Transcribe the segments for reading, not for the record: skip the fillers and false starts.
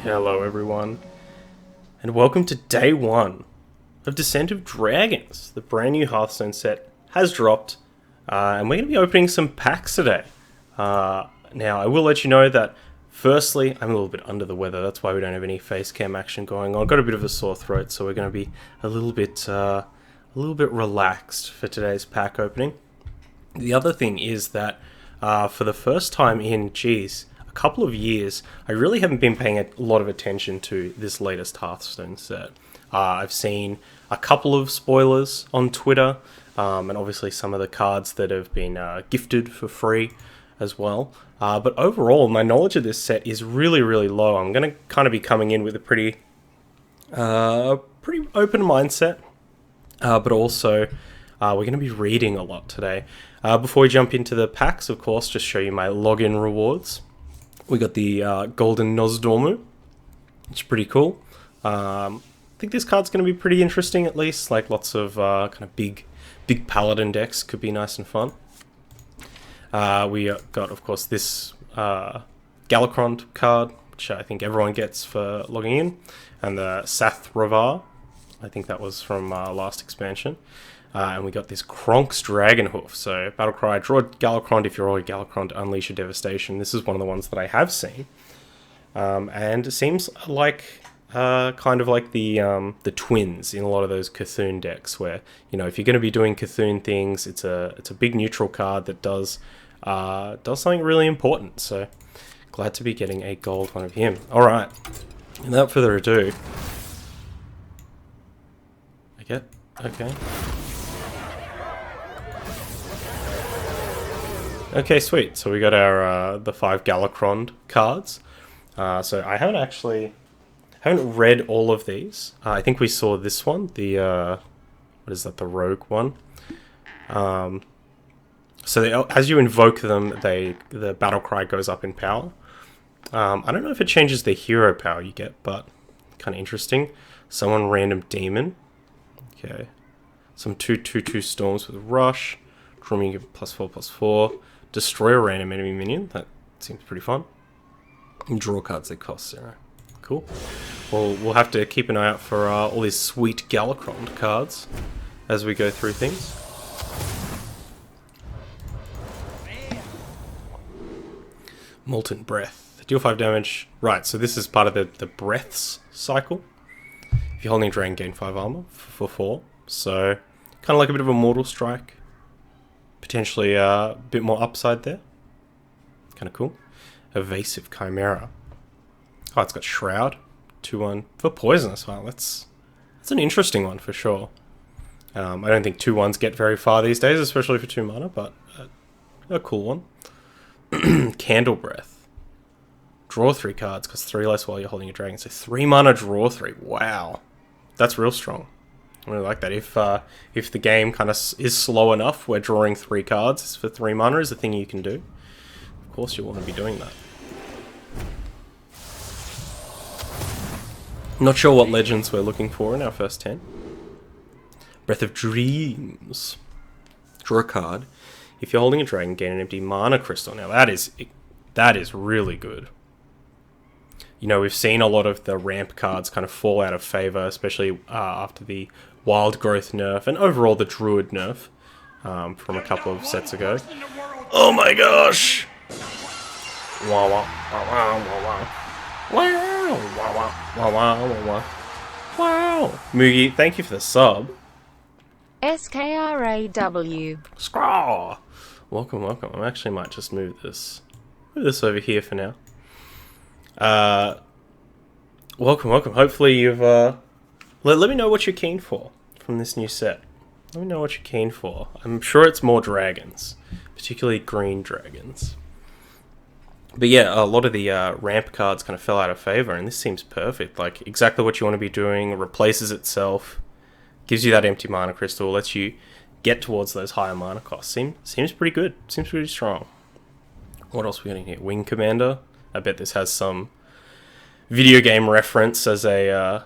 Hello everyone, and welcome to day one of Descent of Dragons. The brand new Hearthstone set has dropped, and we're going to be opening some packs today. Now, I will let you know that, firstly, I'm a little bit under the weather. That's why we don't have any face cam action going on. I've got a bit of a sore throat, so we're going to be a little bit relaxed for today's pack opening. The other thing is that for the first time in, a couple of years, I really haven't been paying a lot of attention to this latest Hearthstone set. I've seen a couple of spoilers on Twitter, and obviously some of the cards that have been gifted for free as well. But overall, my knowledge of this set is really, really low. I'm going to kind of be coming in with a pretty open mindset, but also we're going to be reading a lot today. Before we jump into the packs, of course, just show you my login rewards. We got the Golden Nozdormu, which is pretty cool. I think this card's going to be pretty interesting, at least. Like, lots of kind of big paladin decks could be nice and fun. We got, of course, this Galakrond card, which I think everyone gets for logging in. And the Sathravar, I think that was from last expansion. And we got this Kronk's Dragonhoof. So, Battlecry, draw Galakrond if you're already Galakrond, unleash your devastation. This is one of the ones that I have seen. And it seems like kind of like the twins in a lot of those Cthulhu decks, where, you know, if you're going to be doing Cthulhu things, it's a big neutral card that does something really important. So, glad to be getting a gold one of him. Alright, without further ado. Okay. Okay, sweet. So we got our the 5 Galakrond cards. So I haven't read all of these. I think we saw this one, the what is that? The Rogue one. So as you invoke them, the battle cry goes up in power. I don't know if it changes the hero power you get, but kind of interesting. Summon random demon. Okay. Some 2/2/2 storms with rush. Draw me +4/+4. Destroy a random enemy minion. That seems pretty fun. And draw cards that cost 0. Cool. Well, we'll have to keep an eye out for all these sweet Galakrond cards as we go through things. Molten Breath. Deal 5 damage. Right, so this is part of the Breaths cycle. If you're holding a dragon, gain 5 armor for 4. So, kind of like a bit of a Mortal Strike. Potentially a bit more upside there. Kind of cool. Evasive Chimera. Oh, it's got Shroud. 2/1 for poisonous. Wow, that's an interesting one for sure. I don't think 2/1s get very far these days, especially for 2 mana, but a cool one. Candle Breath. Draw 3 cards, costs 3 less while you're holding a dragon. So 3 mana, draw 3. Wow. That's real strong. I really like that. If the game kind of is slow enough where drawing 3 cards for 3 mana is a thing you can do, of course you want to be doing that. Not sure what legends we're looking for in our first 10. Breath of Dreams. Draw a card. If you're holding a dragon, gain an empty mana crystal. Now that is really good. You know, we've seen a lot of the ramp cards kind of fall out of favor, especially after the Wild Growth nerf, and overall the Druid nerf from a couple of sets ago. Oh my gosh! Wow, wow, wow, wow, wow, wow, wow, wow, wow, wow. Moogie, thank you for the sub. SKRAW. Scraw! Welcome. I actually might just move this over here for now. Welcome. Hopefully you've, let me know what you're keen for from this new set. Let me know what you're keen for. I'm sure it's more dragons, particularly green dragons. But yeah, a lot of the ramp cards kind of fell out of favor, and this seems perfect. Like, exactly what you want to be doing, replaces itself, gives you that empty mana crystal, lets you get towards those higher mana costs. Seems pretty good. Seems pretty strong. What else we got in here? Wing Commander. I bet this has some video game reference as a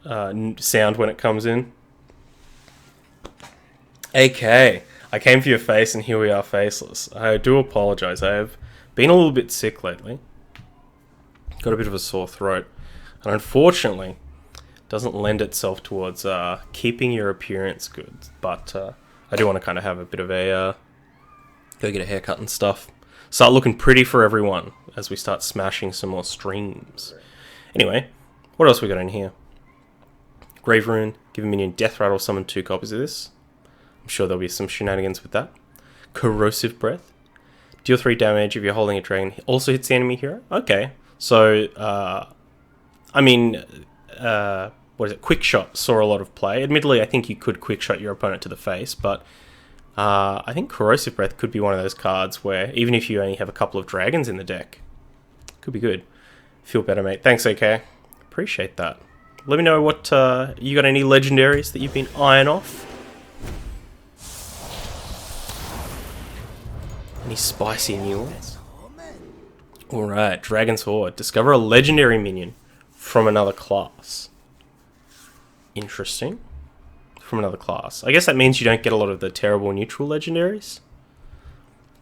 sound when it comes in. AK, I came for your face and here we are faceless. I do apologize. I have been a little bit sick lately. Got a bit of a sore throat. And unfortunately, doesn't lend itself towards keeping your appearance good. But I do want to kind of have a bit of a... go get a haircut and stuff. Start looking pretty for everyone as we start smashing some more streams. Anyway, what else we got in here? Grave Rune, give a minion Death Rattle, summon 2 copies of this. I'm sure there'll be some shenanigans with that. Corrosive Breath. Deal 3 damage if you're holding a dragon. Also hits the enemy hero? Okay. So, I mean, what is it? Quick Shot saw a lot of play. Admittedly, I think you could Quick Shot your opponent to the face, but I think Corrosive Breath could be one of those cards where, even if you only have a couple of dragons in the deck, could be good. Feel better, mate. Thanks, AK. Appreciate that. Let me know what, you got any legendaries that you've been eyeing off? Any spicy new ones? Alright, Dragon's Horde. Discover a legendary minion from another class. Interesting. From another class. I guess that means you don't get a lot of the terrible neutral legendaries.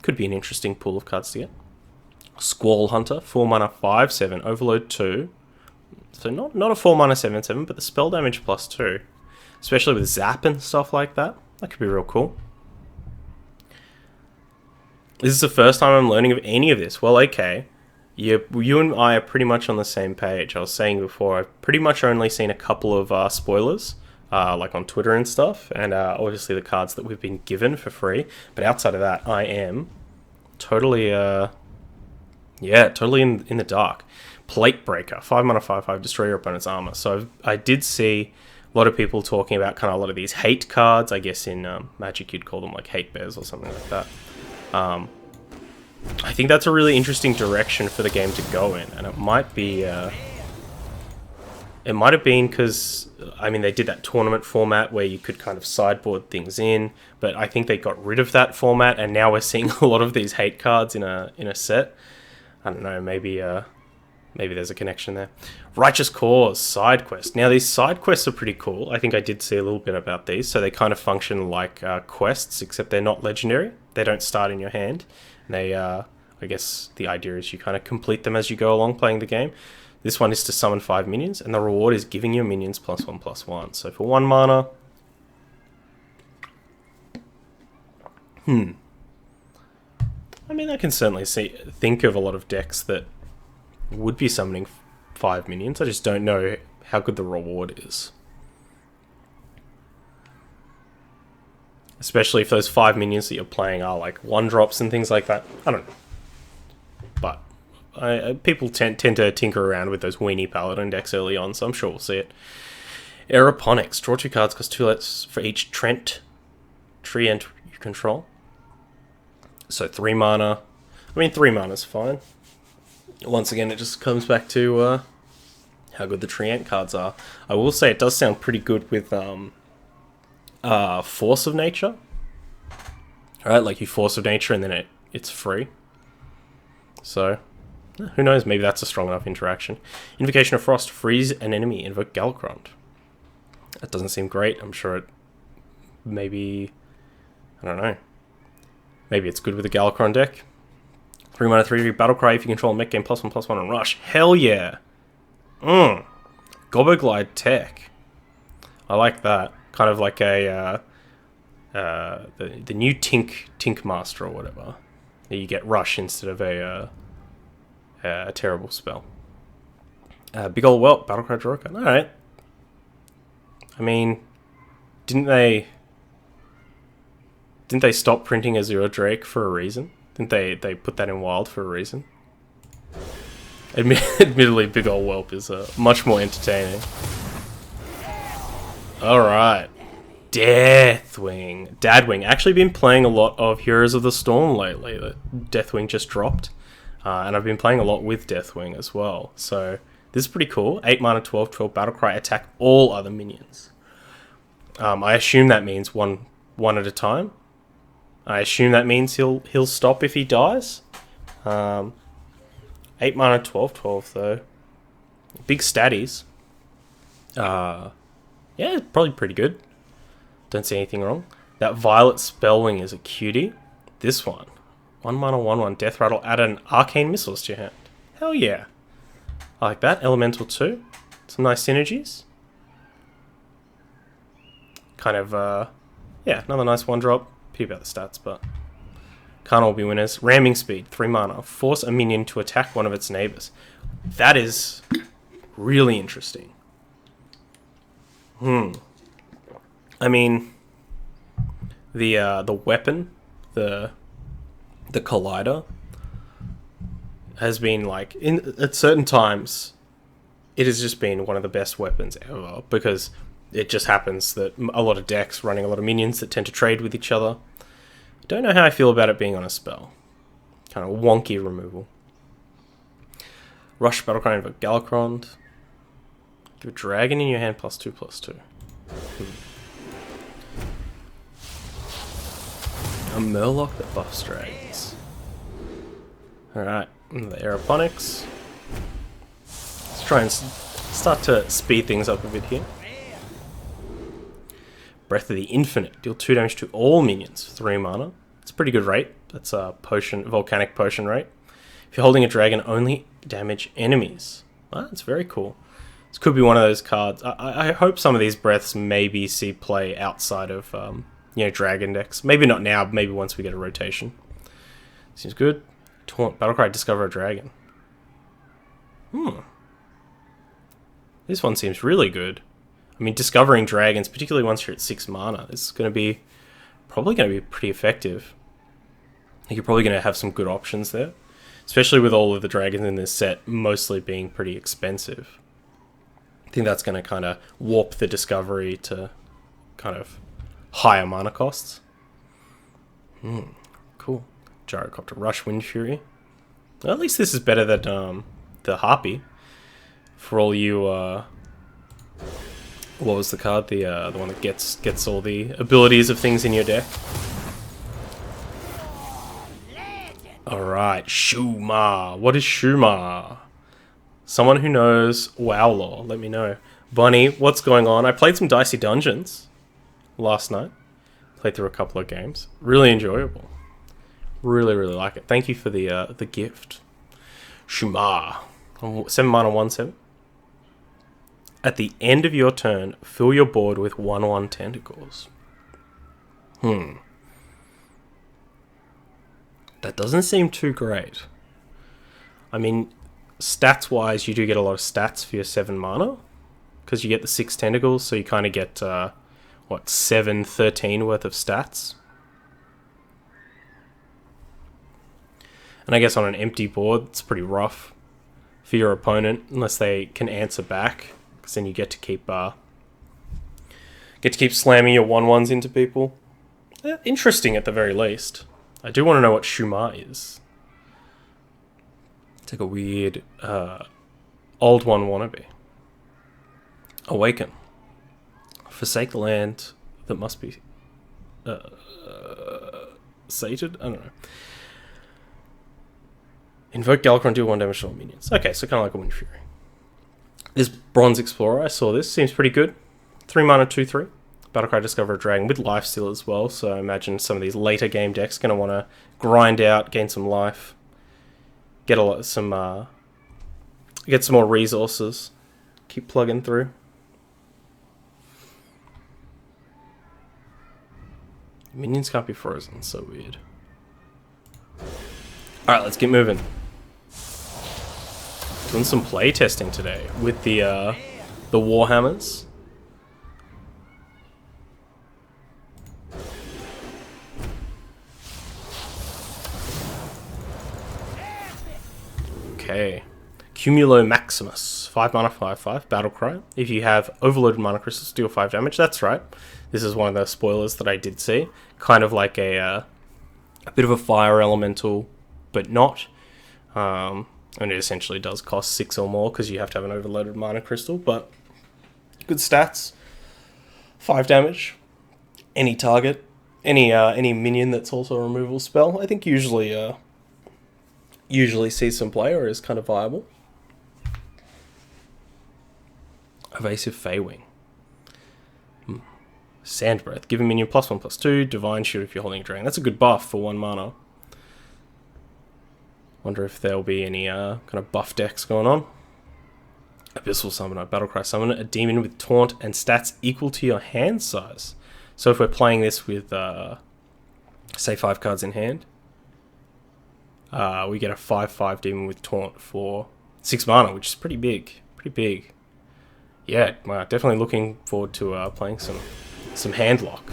Could be an interesting pool of cards to get. Squall Hunter, 4 mana, 5/7, Overload 2. So not a 4 mana 7/7, but the spell damage +2. Especially with Zap and stuff like that. That could be real cool. This is the first time I'm learning of any of this. Well, okay. You and I are pretty much on the same page. I was saying before, I've pretty much only seen a couple of spoilers, like on Twitter and stuff, and obviously the cards that we've been given for free. But outside of that, I am totally, totally in the dark. Plate Breaker, 5 mana, 5/5, destroy your opponent's armor. So I did see a lot of people talking about kind of a lot of these hate cards. I guess in Magic you'd call them like hate bears or something like that. I think that's a really interesting direction for the game to go in, and it might be, it might have been because, I mean, they did that tournament format where you could kind of sideboard things in, but I think they got rid of that format, and now we're seeing a lot of these hate cards in a set. I don't know, maybe there's a connection there. Righteous Cause, side quest. Now, these side quests are pretty cool. I think I did see a little bit about these. So they kind of function like quests, except they're not legendary. They don't start in your hand. They, I guess the idea is you kind of complete them as you go along playing the game. This one is to summon 5 minions, and the reward is giving your minions +1/+1. So for 1 mana... I mean, I can certainly think of a lot of decks that would be summoning 5 minions. I just don't know how good the reward is. Especially if those 5 minions that you're playing are like 1-drops and things like that. I don't know. But people tend to tinker around with those weenie paladin decks early on, so I'm sure we'll see it. Aeroponics. Draw 2 cards, cost 2 less for each treant you control. So 3 mana. I mean, 3 mana's fine. Once again, it just comes back to how good the treant cards are. I will say it does sound pretty good with Force of Nature. Alright, like you Force of Nature and then it's free. So, who knows, maybe that's a strong enough interaction. Invocation of Frost, freeze an enemy, invoke Galacrond. That doesn't seem great. I'm sure it maybe, I don't know. Maybe it's good with the Galacrond deck. 3 mana, 3/3 Battlecry if you control a mech game, +1/+1 on Rush. Hell yeah! Goboglide Tech. I like that. Kind of like a the new Tink Master or whatever. You get Rush instead of a terrible spell. Big ol' Whelp, Battlecry draw card. Alright. I mean, didn't they stop printing Azure Drake for a reason? Didn't they put that in Wild for a reason? Admittedly, Big ol' Whelp is much more entertaining. Alright. Dadwing. Actually been playing a lot of Heroes of the Storm lately. Deathwing just dropped. And I've been playing a lot with Deathwing as well. So, this is pretty cool. 8 mana, 12/12 Battlecry, attack all other minions. I assume that means one at a time. I assume that means he'll stop if he dies. 8 mana, 12/12 though. Big statties. Yeah, probably pretty good. Don't see anything wrong. That Violet Spellwing is a cutie. This one. 1 mana, 1/1 Death Rattle. Add an Arcane Missiles to your hand. Hell yeah. I like that. Elemental 2. Some nice synergies. Kind of, yeah, another nice 1-drop. Pity about the stats, but can't all be winners. Ramming speed, 3 mana. Force a minion to attack one of its neighbors. That is really interesting. I mean, the weapon, the collider, has been like at certain times, it has just been one of the best weapons ever, because it just happens that a lot of decks running a lot of minions that tend to trade with each other. Don't know how I feel about it being on a spell. Kind of wonky removal. Rush Battlecry Invoke Galakron. Give a dragon in your hand +2/+2. A Murloc that buffs dragons. Alright, the Aeroponics. Let's try and start to speed things up a bit here. Breath of the Infinite. Deal 2 damage to all minions. 3 mana. It's a pretty good rate. That's a volcanic potion rate. If you're holding a dragon, only damage enemies. That's very cool. This could be one of those cards. I hope some of these breaths maybe see play outside of dragon decks. Maybe not now, but maybe once we get a rotation. Seems good. Taunt. Battlecry, discover a dragon. This one seems really good. I mean, discovering dragons, particularly once you're at 6 mana, is probably going to be pretty effective. I think you're probably going to have some good options there. Especially with all of the dragons in this set mostly being pretty expensive. I think that's going to kind of warp the discovery to kind of higher mana costs. Cool. Gyrocopter, Rush, Wind Fury. Well, at least this is better than the Harpy. For all you... what was the card? The one that gets all the abilities of things in your deck. Alright, Shumar. What is Shumar? Someone who knows WoW lore, let me know. Bunny, what's going on? I played some Dicey Dungeons last night. Played through a couple of games. Really enjoyable. Really, really like it. Thank you for the gift. Shumar. 7 mana, 1/7. At the end of your turn, fill your board with 1/1 tentacles. That doesn't seem too great. I mean, stats-wise, you do get a lot of stats for your 7 mana. Because you get the 6 tentacles, so you kind of get, 7, 13 worth of stats. And I guess on an empty board, it's pretty rough for your opponent, unless they can answer back. Because then you get to keep slamming your 1/1s into people. Interesting at the very least. I do want to know what Shumar is. It's like a weird old one wannabe. Awaken. Forsake the land that must be sated? I don't know. Invoke Galakron, do 1 damage to all minions. Okay, so kind of like a Wind Fury. This Bronze Explorer, I saw this. Seems pretty good. 3 mana, 2/3. Battlecry, discover a dragon with lifesteal as well, so I imagine some of these later game decks going to want to grind out, gain some life, get some more resources, keep plugging through. Minions can't be frozen, so weird. Alright, let's get moving. Doing some play testing today with the Warhammers. Okay. Cumulo Maximus. 5 mana, 5/5. Battlecry. If you have overloaded mana crystals, deal 5 damage. That's right. This is one of the spoilers that I did see. Kind of like a bit of a fire elemental, but not. And it essentially does cost 6 or more because you have to have an overloaded mana crystal, but good stats. 5 damage. Any target. Any minion that's also a removal spell. I think usually sees some play or is kind of viable. Evasive Feywing. Sand Breath. Give a minion +1/+2. Divine Shield if you're holding a dragon. That's a good buff for 1 mana. Wonder if there'll be any kind of buff decks going on. Abyssal Summoner, Battlecry Summoner, a demon with taunt and stats equal to your hand size. So if we're playing this with, say, 5 cards in hand, we get a 5/5 demon with taunt for 6 mana, which is pretty big. Pretty big. Yeah, definitely looking forward to playing some hand lock.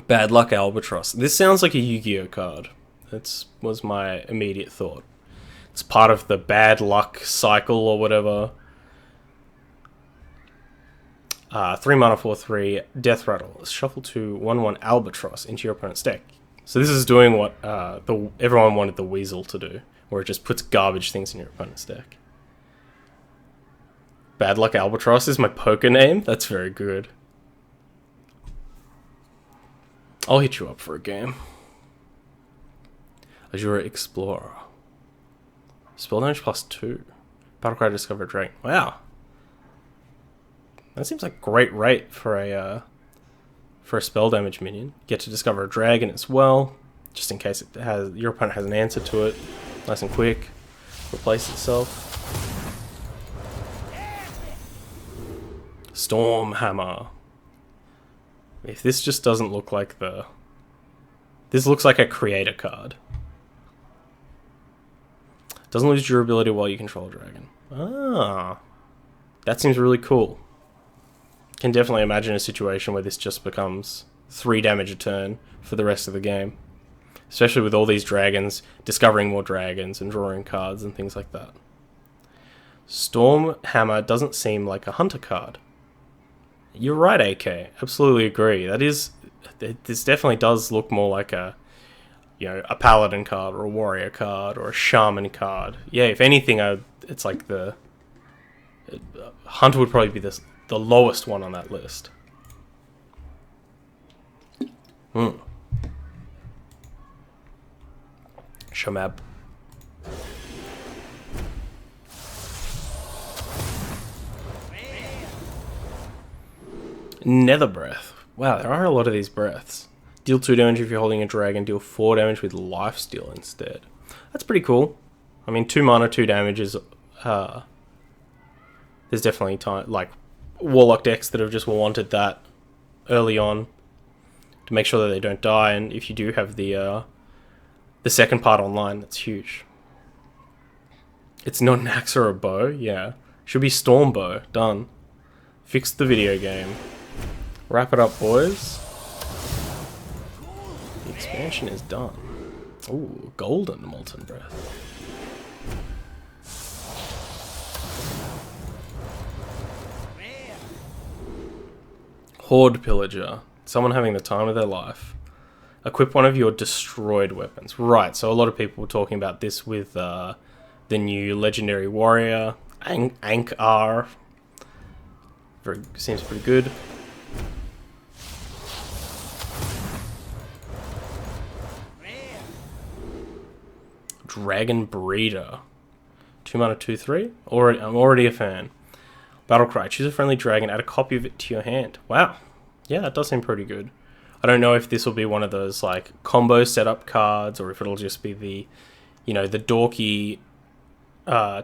Bad Luck Albatross. This sounds like a Yu-Gi-Oh card. That was my immediate thought. It's part of the bad luck cycle or whatever. 3 mana 4/3 Death Rattle. Shuffle to 1/1 Albatross into your opponent's deck. So this is doing what everyone wanted the Weasel to do, where it just puts garbage things in your opponent's deck. Bad Luck Albatross is my poker name. That's very good. I'll hit you up for a game. Azure Explorer. Spell damage +2. Battlecry Discover Dragon. Wow. That seems like a great rate for a spell damage minion. Get to discover a dragon as well, just in case your opponent has an answer to it. Nice and quick. Replace itself. Stormhammer. If this just doesn't look like this looks like a creator card. Doesn't lose durability while you control a dragon. Ah. That seems really cool. Can definitely imagine a situation where this just becomes 3 damage a turn for the rest of the game. Especially with all these dragons, discovering more dragons and drawing cards and things like that. Stormhammer doesn't seem like a hunter card. You're right, AK. Absolutely agree. This definitely does look more like a paladin card or a warrior card or a shaman card. Yeah, if anything, it's like hunter would probably be the lowest one on that list. Shamab. Nether Breath. Wow, there are a lot of these breaths. Deal 2 damage if you're holding a dragon. Deal 4 damage with Lifesteal instead. That's pretty cool. I mean, 2 mana, 2 damage is... there's definitely like Warlock decks that have just wanted that early on to make sure that they don't die. And if you do have the second part online, that's huge. It's not an axe or a bow. Yeah, should be Storm Bow. Done. Fix the video game. Wrap it up, boys. The expansion is done. Ooh, Golden Molten Breath. Horde Pillager. Someone having the time of their life. Equip one of your destroyed weapons. Right, so a lot of people were talking about this with the new Legendary Warrior. Ankh-Ar. Seems pretty good. Dragon Breeder. 2 mana, 2/3. I'm already a fan. Battlecry. Choose a friendly dragon. Add a copy of it to your hand. Wow. Yeah, that does seem pretty good. I don't know if this will be one of those like combo setup cards, or if it'll just be the dorky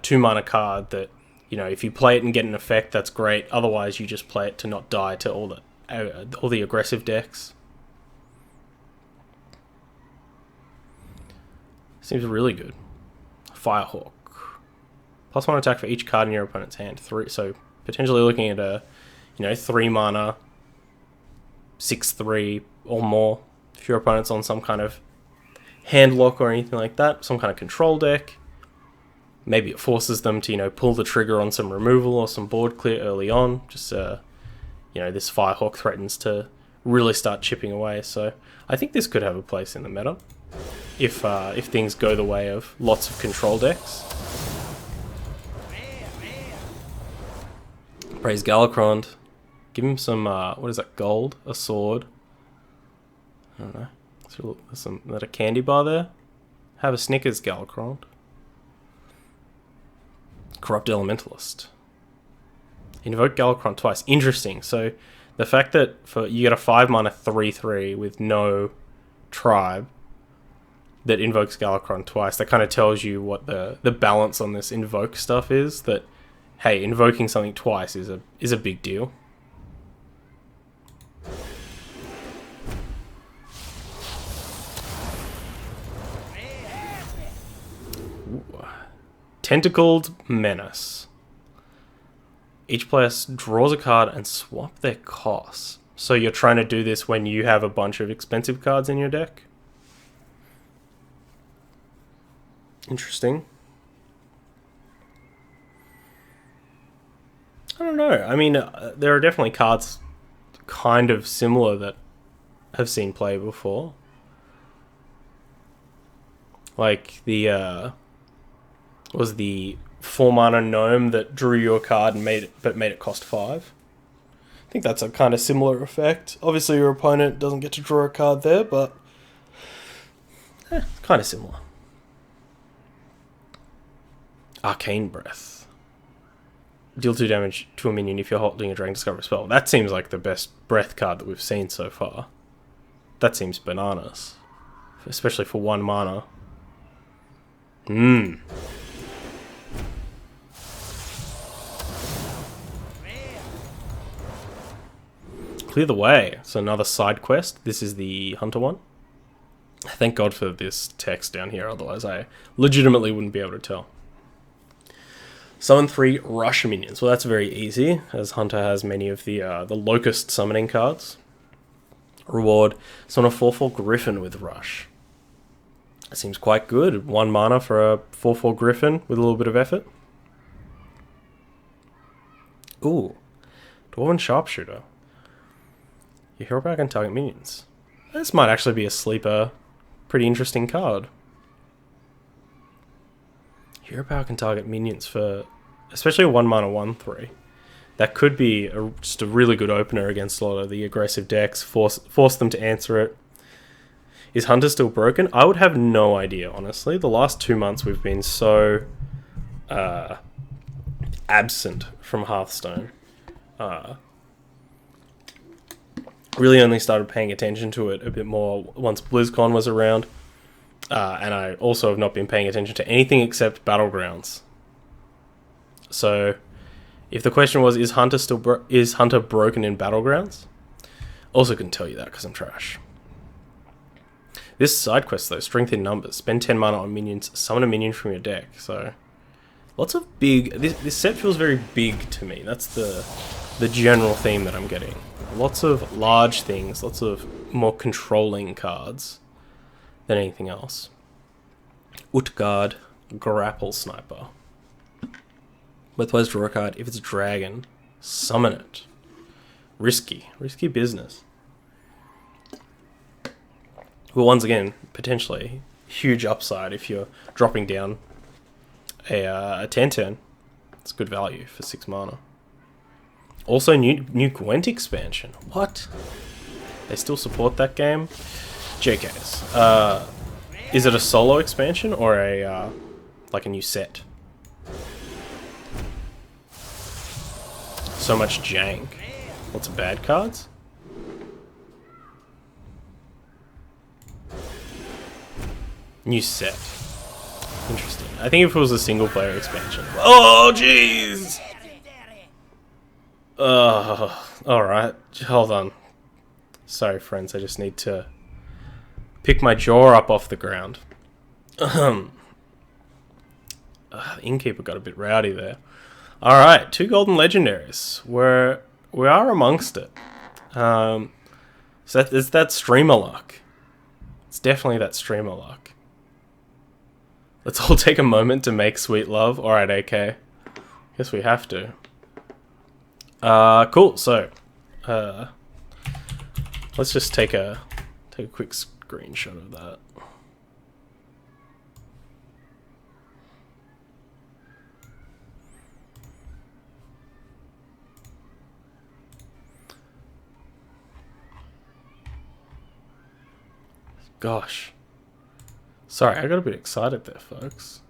2 mana card that, if you play it and get an effect, that's great. Otherwise, you just play it to not die to all the aggressive decks. Seems really good. Firehawk. +1 attack for each card in your opponent's hand. 3. So potentially looking at a 3 mana 6/3 or more if your opponent's on some kind of hand lock or anything like that, some kind of control deck. Maybe it forces them to pull the trigger on some removal or some board clear early on. Just this Firehawk threatens to really start chipping away. So I think this could have a place in the meta if things go the way of lots of control decks. Praise Galakrond. Give him some, what is that, gold? A sword? I don't know. Is that a candy bar there? Have a Snickers, Galakrond. Corrupt Elementalist. Invoke Galakrond twice. Interesting. So the fact that you get a 5 mana 3/3 with no tribe, that invokes Galakrond twice, that kind of tells you what the balance on this invoke stuff is. That, hey, invoking something twice is a big deal. Ooh. Tentacled Menace. Each player draws a card and swap their costs. So you're trying to do this when you have a bunch of expensive cards in your deck? Interesting. I don't know. I mean, there are definitely cards kind of similar that have seen play before. Like the was the 4-mana gnome that drew you a card and made it cost 5. I think that's a kind of similar effect. Obviously, your opponent doesn't get to draw a card there, but kind of similar. Arcane Breath. Deal 2 damage to a minion if you're holding a Dragon Discovery spell. That seems like the best breath card that we've seen so far. That seems bananas. Especially for 1 mana. Clear the way. So another side quest. This is the Hunter one. Thank God for this text down here, otherwise I legitimately wouldn't be able to tell. Summon 3 Rush minions. Well, that's very easy, as Hunter has many of the Locust summoning cards. Reward. Summon a 4/4 Griffin with Rush. That seems quite good. 1 mana for a 4/4 Griffin with a little bit of effort. Ooh. Dwarven Sharpshooter. Your hero power can target minions. This might actually be a sleeper. Pretty interesting card. Hero power can target minions for, especially a 1 mana 1/3. That could be just a really good opener against a lot of the aggressive decks. Force them to answer it. Is Hunter still broken? I would have no idea, honestly. The last 2 months we've been so absent from Hearthstone. Really only started paying attention to it a bit more once BlizzCon was around. And I also have not been paying attention to anything except Battlegrounds. So, if the question was, is Hunter broken in Battlegrounds? Also couldn't tell you that because I'm trash. This side quest though, strength in numbers. Spend 10 mana on minions, summon a minion from your deck. So, lots of big. This set feels very big to me. That's the general theme that I'm getting. Lots of large things, lots of more controlling cards than anything else. Utgard Grapple Sniper. Both players draw a card. If it's a dragon, summon it. Risky business. Well, once again, potentially huge upside if you're dropping down a 10/10. It's good value for 6 mana. Also, new Gwent expansion. What? They still support that game? JKs. Is it a solo expansion or a like a new set? So much jank. Lots of bad cards? New set. Interesting. I think if it was a single player expansion. Oh, jeez! Alright. Hold on. Sorry, friends. I just need to pick my jaw up off the ground. The innkeeper got a bit rowdy there. Alright, 2 golden legendaries. We are amongst it. So it's that streamer luck. It's definitely that streamer luck. Let's all take a moment to make sweet love. Alright, AK. Guess we have to. Cool, so let's just take a quick screenshot of that. Gosh. Sorry, I got a bit excited there, folks.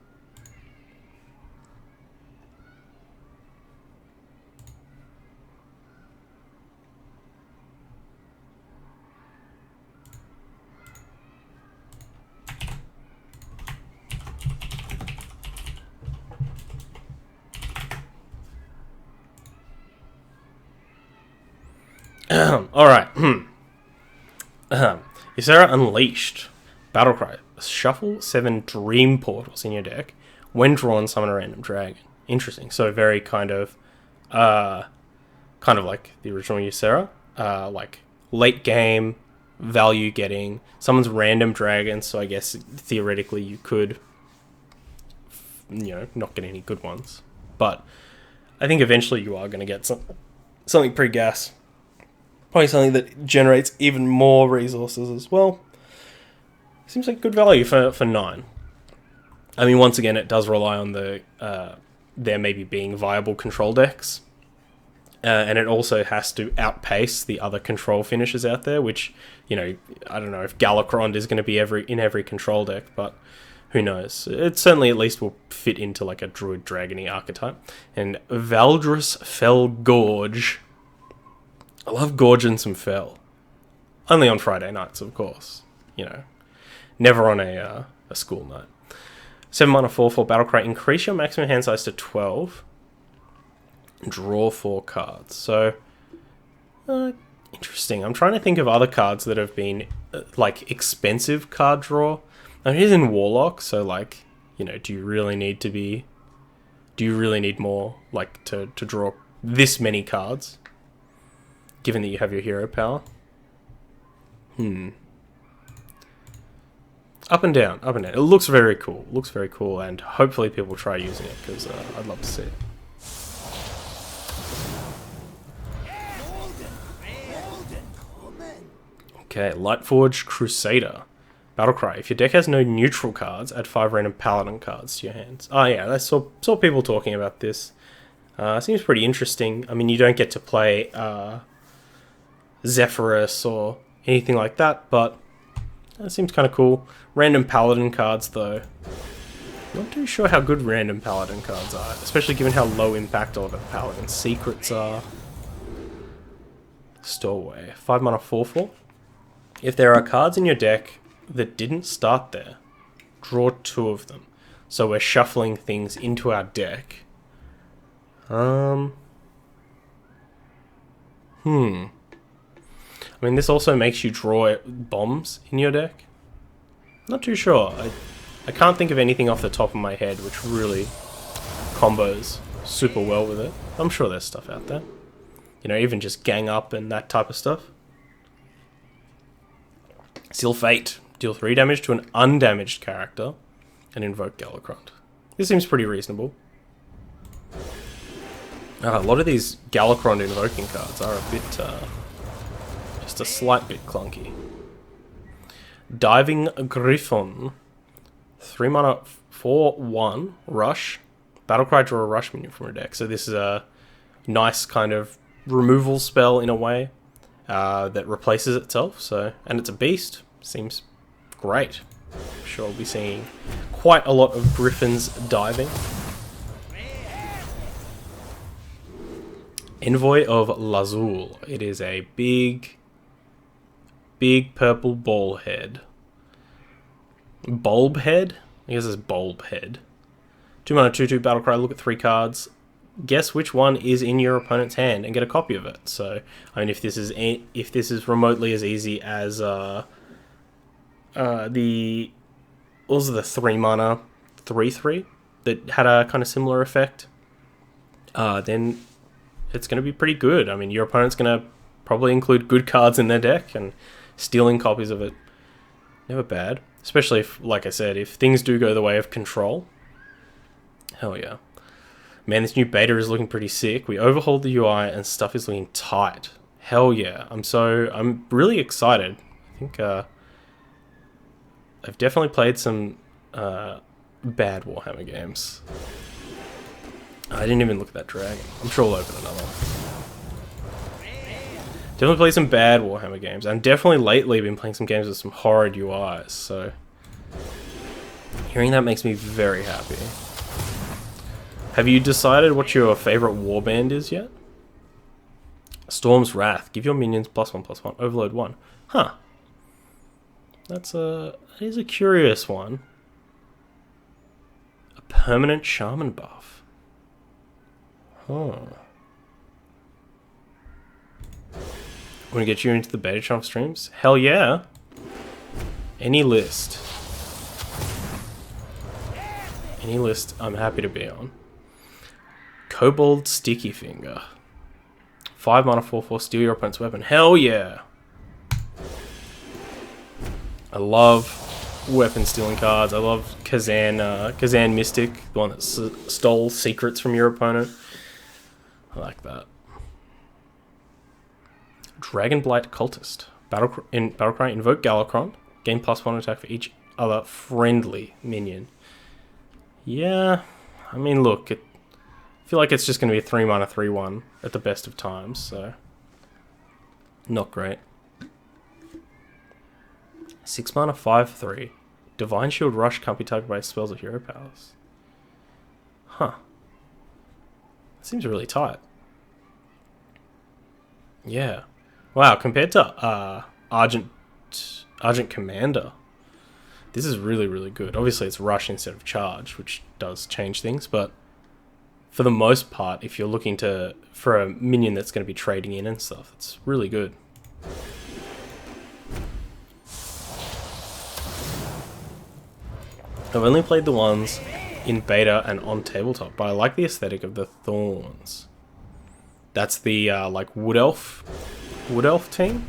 Alright. Ysera Unleashed. Battlecry. Shuffle 7 Dream Portals in your deck. When drawn, summon a random dragon. Interesting. So very kind of like the original Ysera. Like late game value getting. Summons random dragons, so I guess theoretically you could, not get any good ones. But I think eventually you are going to get something pretty gas. Probably something that generates even more resources as well. Seems like good value for 9. I mean, once again, it does rely on there maybe being viable control decks. And it also has to outpace the other control finishes out there, which, I don't know if Galakron is going to be in every control deck, but who knows. It certainly at least will fit into like a Druid Dragony archetype. And Valdrus Fell Gorge. I love gorging some Fell. Only on Friday nights, of course. Never on a school night. 7 mana 4/4 Battlecry. Increase your maximum hand size to 12. Draw 4 cards. So, interesting. I'm trying to think of other cards that have been like expensive card draw. I mean, it is in Warlock, so like, do you really need more like to draw this many cards? Given that you have your hero power. Up and down. It looks very cool. And hopefully people try using it, because I'd love to see it. Okay, Lightforged Crusader. Battlecry. If your deck has no neutral cards, add 5 random Paladin cards to your hands. Oh yeah, I saw people talking about this. Seems pretty interesting. I mean, you don't get to play Zephyrus or anything like that, but that seems kind of cool. Random Paladin cards, though. Not too sure how good random Paladin cards are, especially given how low impact all the Paladin secrets are. Stowaway. 5 mana 4/4. If there are cards in your deck that didn't start there, draw 2 of them. So we're shuffling things into our deck. I mean, this also makes you draw bombs in your deck. Not too sure. I can't think of anything off the top of my head which really combos super well with it. I'm sure there's stuff out there. Even just gang up and that type of stuff. Seal Fate. Deal 3 damage to an undamaged character and invoke Galakron. This seems pretty reasonable. A lot of these Galakron invoking cards are a bit, just a slight bit clunky. Diving Griffon. 3 mana 4/1 Rush. Battlecry, draw a Rush minion from your deck. So this is a nice kind of removal spell in a way that replaces itself. And it's a beast. Seems great. I'm sure we'll be seeing quite a lot of Griffins diving. Envoy of Lazul. It is a big purple ball head. Bulb head? I guess it's bulb head. 2 mana 2/2 Battlecry. Look at 3 cards. Guess which one is in your opponent's hand and get a copy of it. So, I mean, if this is remotely as easy as the 3 mana 3/3 that had a kind of similar effect, then it's going to be pretty good. I mean, your opponent's going to probably include good cards in their deck, and stealing copies of it, never bad. Especially if, like I said, if things do go the way of control. Hell yeah. Man, this new beta is looking pretty sick. We overhauled the UI and stuff is looking tight. Hell yeah. I'm really excited. I think I've definitely played some bad Warhammer games. I didn't even look at that dragon. I'm sure we'll open another one. Definitely played some bad Warhammer games. And definitely lately been playing some games with some horrid UIs, so hearing that makes me very happy. Have you decided what your favourite warband is yet? Storm's Wrath. Give your minions +1/+1. Overload 1. Huh. That is a curious one. A permanent shaman buff. Huh. Want to get you into the beta chomp streams? Hell yeah. Any list. Any list I'm happy to be on. Kobold Sticky Finger. 5 mana 4/4, steal your opponent's weapon. Hell yeah. I love weapon stealing cards. I love Kazan Mystic, the one that stole secrets from your opponent. I like that. Dragonblight Cultist. Battlecry, invoke Galakron. Gain +1 attack for each other friendly minion. Yeah, I mean, look, I feel like it's just going to be a 3 mana 3/1 at the best of times, so not great. 6 mana 5/3. Divine Shield Rush can't be targeted by spells or hero powers. Huh. That seems really tight. Yeah. Wow, compared to Argent Commander, this is really, really good. Obviously, it's Rush instead of Charge, which does change things, but for the most part, if you're looking for a minion that's going to be trading in and stuff, it's really good. I've only played the ones in beta and on tabletop, but I like the aesthetic of the Thorns. That's the like Wood Elf team.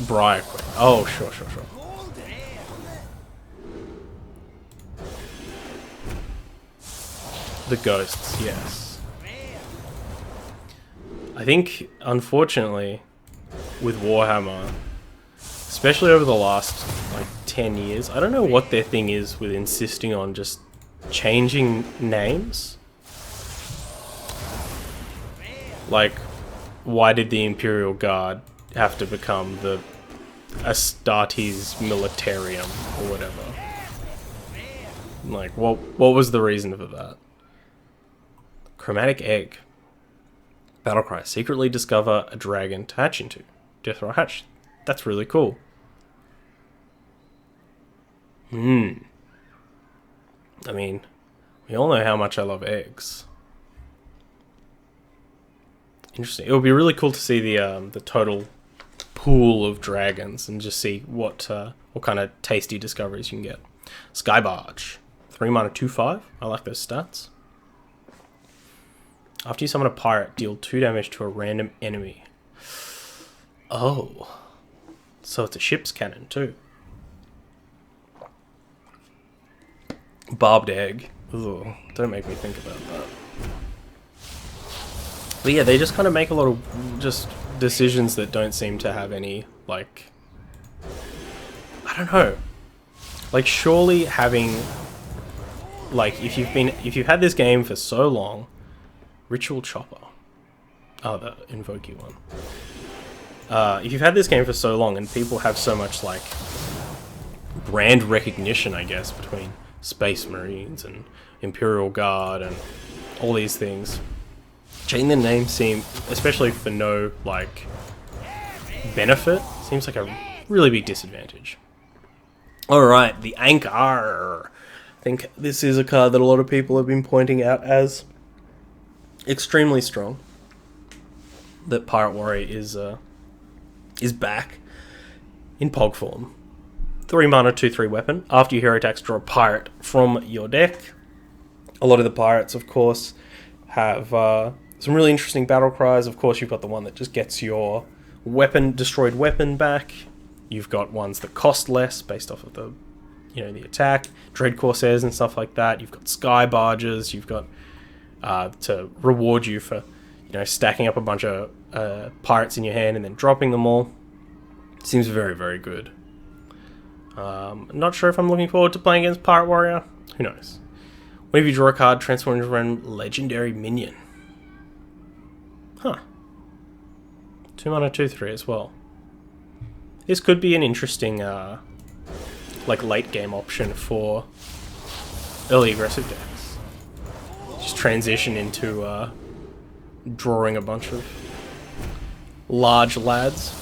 Briar Queen. Oh, sure. The Ghosts, yes. I think, unfortunately, with Warhammer, especially over the last, like, 10 years, I don't know what their thing is with insisting on just changing names. Like, why did the Imperial Guard have to become the Astartes Militarium or whatever? Like, what was the reason for that? Chromatic Egg. Battlecry. Secretly discover a dragon to hatch into. Death Row Hatch. That's really cool. I mean, we all know how much I love eggs. Interesting. It would be really cool to see the total pool of dragons and just see what kind of tasty discoveries you can get. Skybarge. 3 mana 2/5. I like those stats. After you summon a pirate, deal 2 damage to a random enemy. Oh. So it's a ship's cannon too. Barbed Egg. Ugh, don't make me think about that. But yeah, they just kind of make a lot of just decisions that don't seem to have any, like... I don't know. Like, surely having... Like, if you've had this game for so long... Ritual Chopper. Oh, the Invoke one. If you've had this game for so long and people have so much, like, brand recognition, I guess, between Space Marines and Imperial Guard and all these things, changing the name seems, especially for no, like, benefit, seems like a really big disadvantage. Alright, the Anchor. I think this is a card that a lot of people have been pointing out as extremely strong. That Pirate Warrior is back in Pog form. 3 mana 2/3 weapon. After your hero attacks, draw a pirate from your deck. A lot of the pirates, of course, have some really interesting battle cries. Of course, you've got the one that just gets your destroyed weapon back. You've got ones that cost less based off of the attack. Dread Corsairs and stuff like that. You've got Sky Barges. You've got to reward you for stacking up a bunch of pirates in your hand and then dropping them all. Seems very, very good. Not sure if I'm looking forward to playing against Pirate Warrior. Who knows? Whenever you draw a card, transform into a random legendary minion. Huh. 2 mana 2/3 as well. This could be an interesting like late game option for early aggressive decks. Just transition into drawing a bunch of large lads.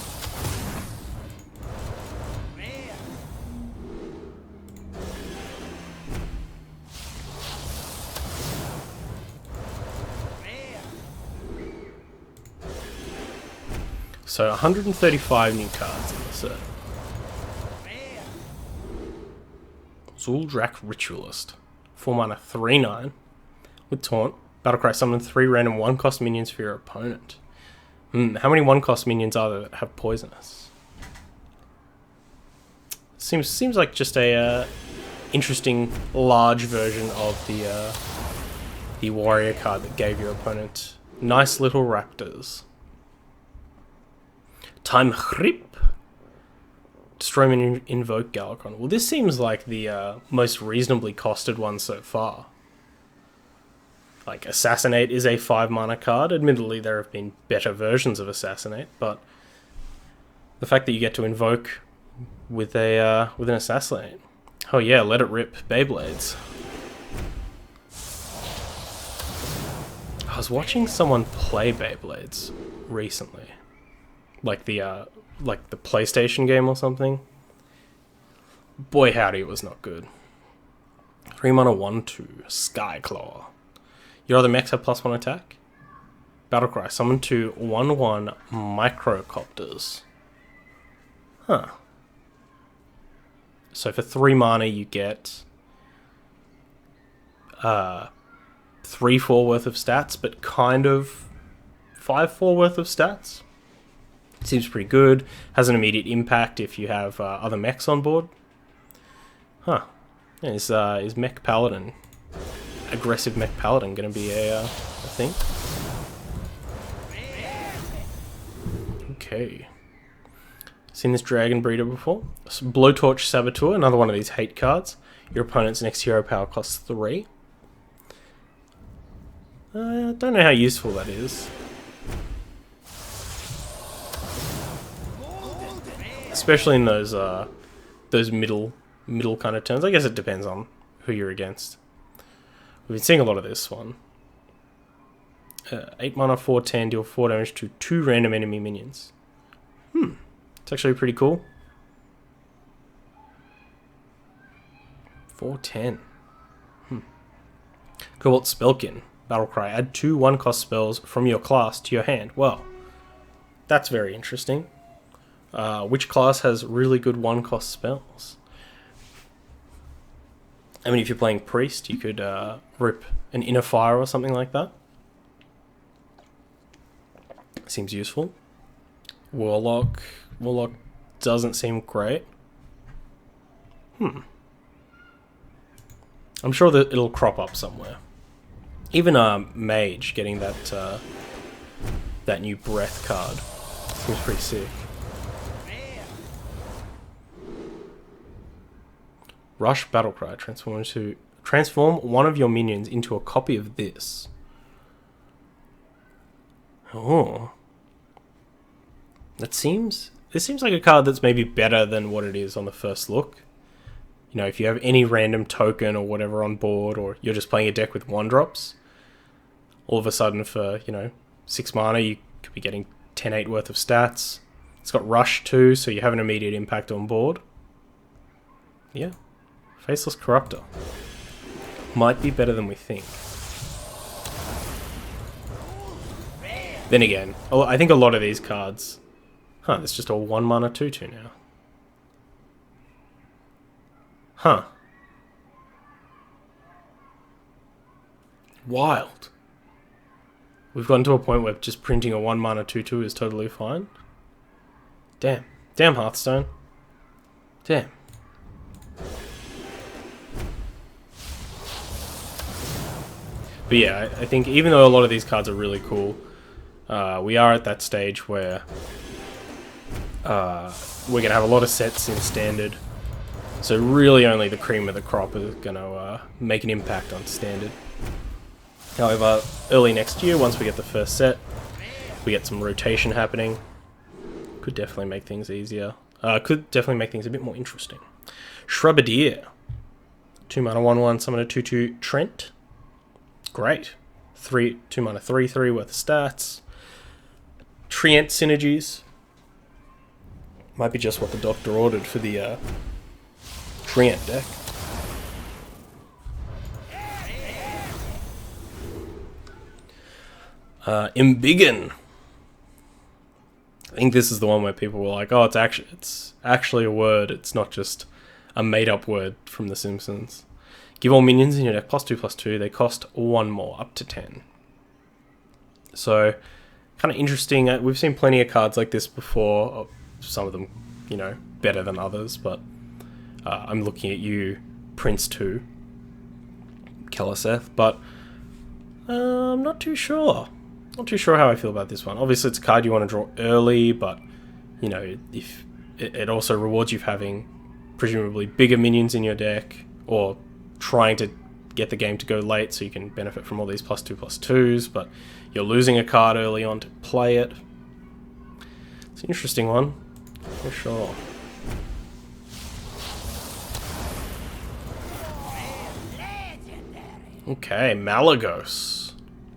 So 135 new cards in the set. Zuldrak Ritualist. 4 mana 3/9 with Taunt. Battlecry, summon 3 random 1-cost minions for your opponent. How many 1-cost minions are there that have poisonous? Seems like just a interesting large version of the warrior card that gave your opponent nice little raptors. Time Hrip. Destroy and invoke Galakron. Well, this seems like the most reasonably costed one so far. Like, Assassinate is a 5 mana card. Admittedly, there have been better versions of Assassinate, but the fact that you get to invoke with an Assassinate. Oh yeah, let it rip. Beyblades. I was watching someone play Beyblades recently. Like the PlayStation game or something. Boy howdy, it was not good. 3 mana 1/2, Skyclaw. Your other mechs have +1 attack. Battlecry, summon 2 1/1 Microcopters. Huh. So for 3 mana you get 3/4 worth of stats, but kind of 5/4 worth of stats. Seems pretty good. Has an immediate impact if you have other mechs on board. Huh. Is Mech Paladin, aggressive Mech Paladin, going to be a thing? Okay. Seen this Dragon Breeder before? Blowtorch Saboteur, another one of these hate cards. Your opponent's next hero power costs 3. Don't know how useful that is. Especially in those middle kind of turns. I guess it depends on who you're against. We've been seeing a lot of this one. 8 mana 4/10, deal 4 damage to 2 random enemy minions. It's actually pretty cool. 4/10. Cobalt Spellkin. Battlecry. Add 2 1-cost spells from your class to your hand. Well, that's very interesting. Which class has really good 1-cost spells? I mean, if you're playing Priest, you could rip an Inner Fire or something like that. Seems useful. Warlock doesn't seem great. I'm sure that it'll crop up somewhere. Even Mage getting that new Breath card seems pretty sick. Rush Battlecry. Transform one of your minions into a copy of this. Oh. This seems like a card that's maybe better than what it is on the first look. You know, if you have any random token or whatever on board, or you're just playing a deck with 1-drops, all of a sudden for, 6 mana, you could be getting 10/8 worth of stats. It's got Rush too, so you have an immediate impact on board. Yeah. Faceless Corruptor. Might be better than we think. Then again, I think a lot of these cards... it's just a 1 mana 2/2 now. Wild. We've gotten to a point where just printing a 1 mana 2/2 is totally fine. Damn. Damn, Hearthstone. Damn. But yeah, I think even though a lot of these cards are really cool, we are at that stage where we're going to have a lot of sets in Standard. So really only the cream of the crop is going to make an impact on Standard. However, early next year, once we get the first set, we get some rotation happening. Could definitely make things easier. Could definitely make things a bit more interesting. Shrubadier. 2 mana 1/1, summon a 2/2 Trent. Great. 2 mana 3/3 worth of stats. Trient synergies. Might be just what the doctor ordered for the Trient deck. Embiggen. think this is the one where people were like, oh, it's actually a word. It's not just a made-up word from The Simpsons. Give all minions in your deck +2/+2. They cost 1 more, up to 10. So, kind of interesting. We've seen plenty of cards like this before. Some of them, better than others. But I'm looking at you, Prince 2, Keleseth. But I'm not too sure. Not too sure how I feel about this one. Obviously, it's a card you want to draw early, but, if it also rewards you for having presumably bigger minions in your deck, or trying to get the game to go late so you can benefit from all these +2/+2s, but you're losing a card early on to play it. It's an interesting one, for sure. Okay, Malagos.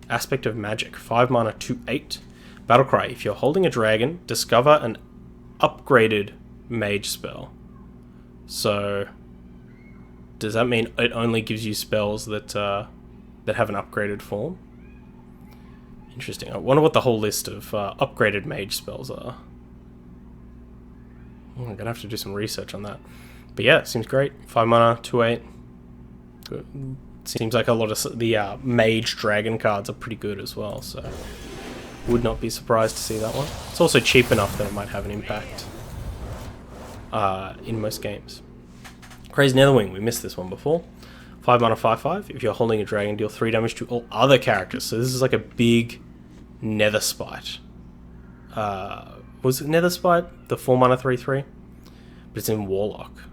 Aspect of Magic. 5 mana, 2/8. Battlecry. If you're holding a dragon, discover an upgraded mage spell. So, does that mean it only gives you spells that have an upgraded form? Interesting. I wonder what the whole list of upgraded mage spells are. I'm going to have to do some research on that. But yeah, it seems great. 5 mana, 2/8. Good. Seems like a lot of the mage dragon cards are pretty good as well, so would not be surprised to see that one. It's also cheap enough that it might have an impact in most games. Crazed Netherwing, we missed this one before. 5 mana, 5/5. If you're holding a dragon, deal 3 damage to all other characters. So this is like a big Nether Spite. Was it Nether Spite? The 4 mana, 3/3? But it's in Warlock.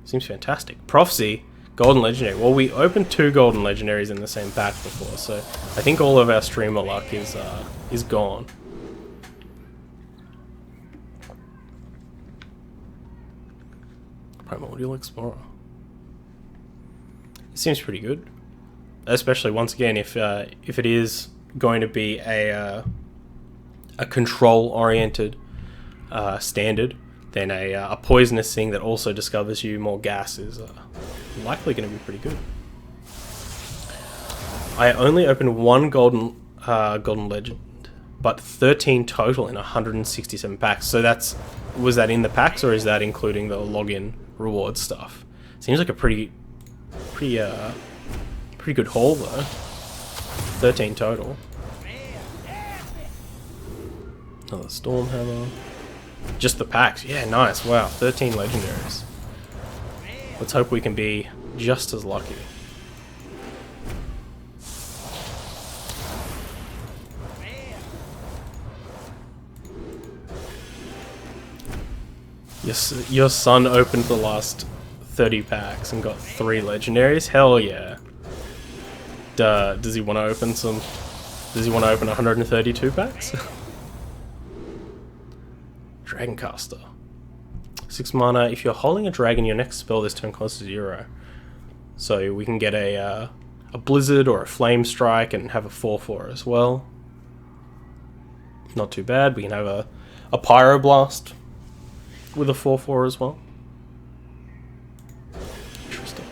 Seems fantastic. Prophecy. Golden Legendary. Well, we opened 2 Golden Legendaries in the same pack before, so I think all of our streamer luck is gone. Primordial Explorer. It seems pretty good, especially once again if it is going to be a control-oriented standard, then a poisonous thing that also discovers you more gas is likely going to be pretty good. I only opened 1 golden legend, but 13 total in 167 packs. So was that in the packs, or is that including the login reward stuff? Seems like a pretty good haul though. 13 total. Another Stormhammer. Just the packs. Yeah, nice. Wow, 13 legendaries. Let's hope we can be just as lucky. Your son opened the last 30 packs and got 3 legendaries? Hell yeah. Does he want to open some... Does he want to open 132 packs? Dragoncaster. 6 mana. If you're holding a dragon, your next spell this turn costs 0. So we can get a Blizzard or a Flame Strike and have a 4/4 as well. Not too bad. We can have a Pyroblast with a 4/4 as well. Interesting.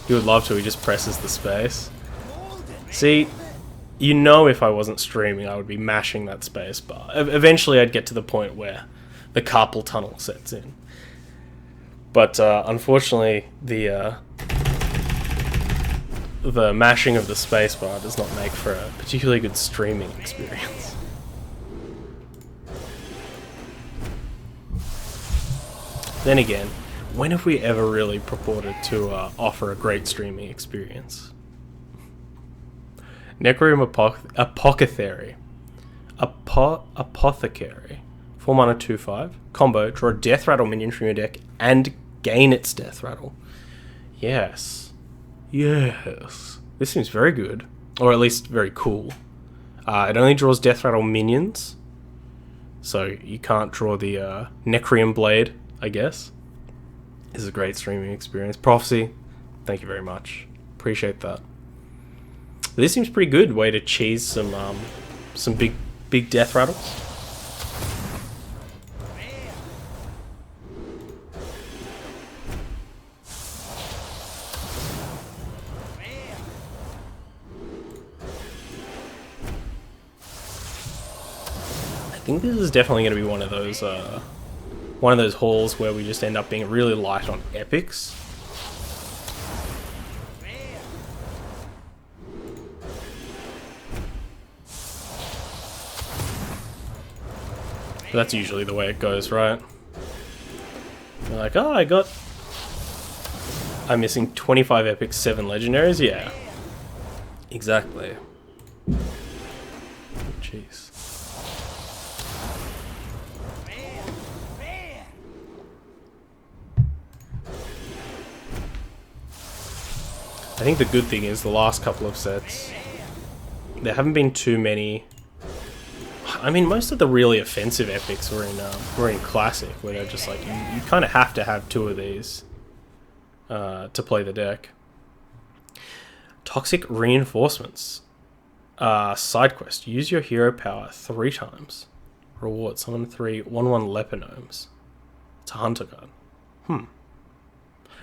You would love to. He just presses the space. See, if I wasn't streaming, I would be mashing that space bar. Eventually, I'd get to the point where the carpal tunnel sets in. But unfortunately, the mashing of the space bar does not make for a particularly good streaming experience. Then again, when have we ever really purported to offer a great streaming experience? Necroreum Apothecary. Apothecary. 4 mana, 2/5. Combo, draw a Death Rattle minion from your deck and gain its Death Rattle. Yes. Yes. This seems very good. Or at least very cool. It only draws Death Rattle minions. So you can't draw the Necroreum Blade, I guess. This is a great streaming experience. Prophecy, thank you very much. Appreciate that. This seems pretty good. Way to cheese some big death rattles. think this is definitely going to be one of those hauls where we just end up being really light on epics. But that's usually the way it goes, right? You're like, oh, I'm missing 25 epics, 7 legendaries? Yeah. Exactly. Jeez. I think the good thing is the last couple of sets, there haven't been too many. I mean, most of the really offensive epics were in Classic, where they're just like, you kind of have to have 2 of these to play the deck. Toxic Reinforcements. Side quest. Use your hero power 3 times. Reward. Summon 3 1/1 Lepinomes. It's a Hunter card.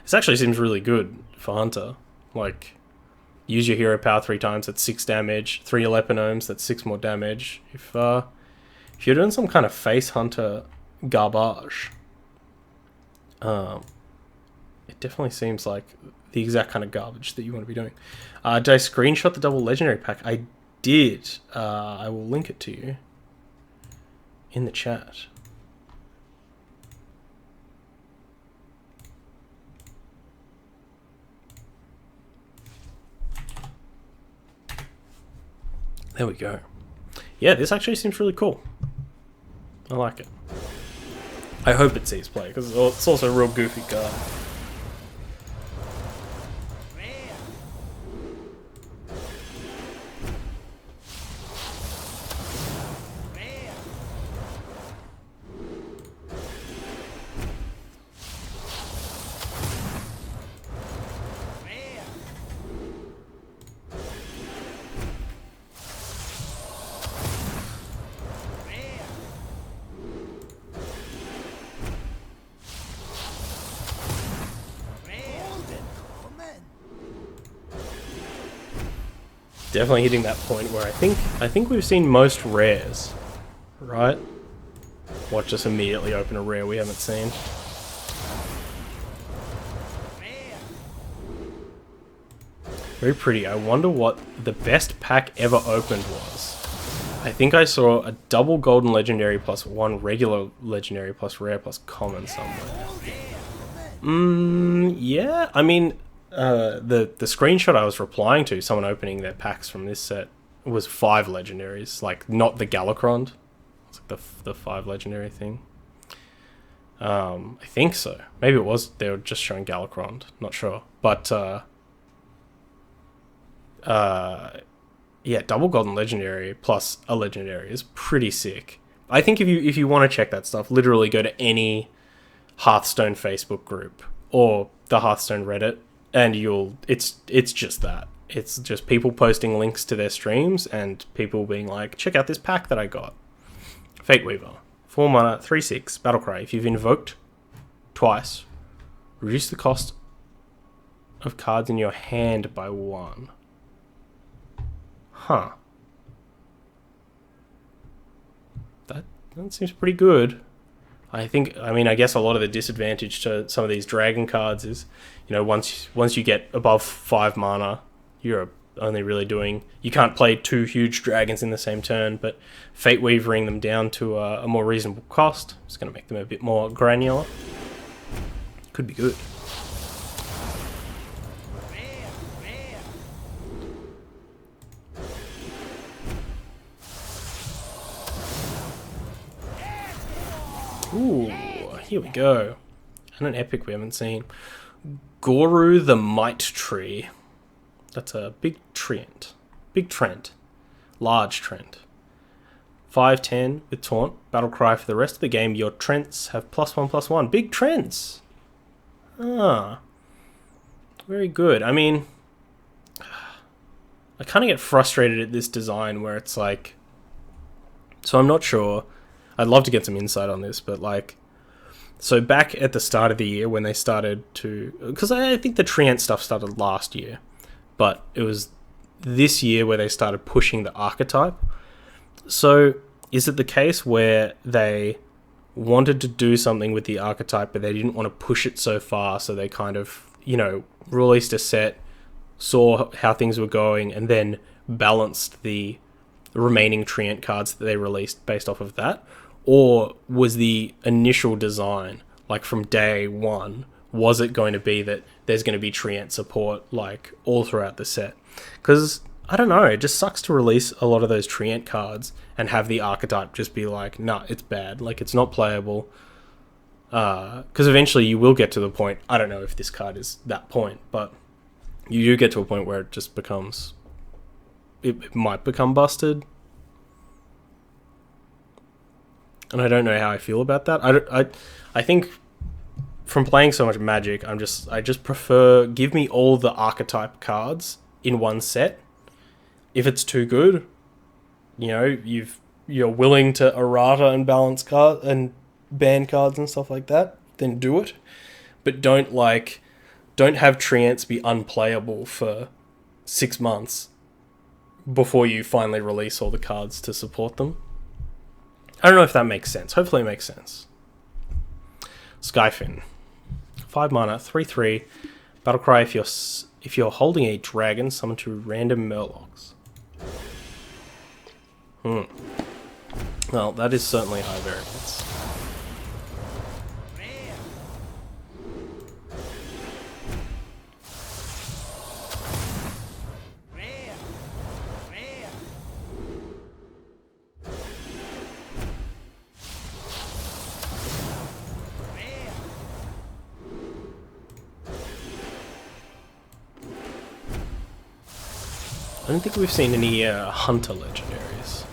This actually seems really good for Hunter. Like, use your hero power 3 times, that's 6 damage. 3 Lepinomes, that's 6 more damage. If you're doing some kind of face hunter garbage, it definitely seems like the exact kind of garbage that you want to be doing. Did I screenshot the double legendary pack? I did. I will link it to you in the chat. There we go. Yeah, this actually seems really cool. I like it. I hope it sees play, because it's also a real goofy card. Definitely hitting that point where I think we've seen most rares, right? Watch us immediately open a rare we haven't seen. Very pretty. I wonder what the best pack ever opened was. I think I saw a double golden legendary plus 1 regular legendary plus rare plus common somewhere. Yeah, I mean, the screenshot I was replying to, someone opening their packs from this set, was 5 legendaries, like not the Galakron. It's like the 5 legendary thing. I think so. Maybe it was they were just showing Galakron. Not sure, but yeah, double golden legendary plus a legendary is pretty sick. I think if you want to check that stuff, literally go to any Hearthstone Facebook group or the Hearthstone Reddit, and it's just that. It's just people posting links to their streams and people being like, check out this pack that I got. Fate Weaver, 4 mana, 3/6, Battlecry. If you've invoked twice, reduce the cost of cards in your hand by 1. Huh. That seems pretty good. I guess a lot of the disadvantage to some of these dragon cards is, once you get above 5 mana, you're only really you can't play 2 huge dragons in the same turn, but Fate Weavering them down to a more reasonable cost is going to make them a bit more granular. Could be good. Ooh, here we go. And an epic we haven't seen. Goru the Might Tree. That's a big Trent. Big Trent. Large Trent. 5/10 with Taunt. Battle cry for the rest of the game. Your Trents have +1/+1. Big Trents! Ah. Very good. I mean, I kind of get frustrated at this design where it's like... So I'm not sure... I'd love to get some insight on this, but so back at the start of the year when they started to, because I think the Treant stuff started last year, but it was this year where they started pushing the archetype. So is it the case where they wanted to do something with the archetype, but they didn't want to push it so far, so they kind of, released a set, saw how things were going, and then balanced the remaining Treant cards that they released based off of that? Or was the initial design, like from day one, was it going to be that there's going to be Treant support like all throughout the set? Because I don't know, it just sucks to release a lot of those Treant cards and have the archetype just be like, nah, it's bad, like it's not playable. Because eventually you will get to the point, I don't know if this card is that point, but you do get to a point where it just becomes, it might become busted. And I don't know how I feel about that. I think from playing so much Magic, I just prefer, give me all the archetype cards in one set. If it's too good, you're willing to errata and balance card and ban cards and stuff like that, then do it. But don't have Treants be unplayable for 6 months before you finally release all the cards to support them. I don't know if that makes sense. Hopefully it makes sense. Skyfin. 5 mana, 3/3. Battlecry, if you're holding a dragon, summon 2 random Murlocs. Well, that is certainly high variance. I don't think we've seen any Hunter legendaries.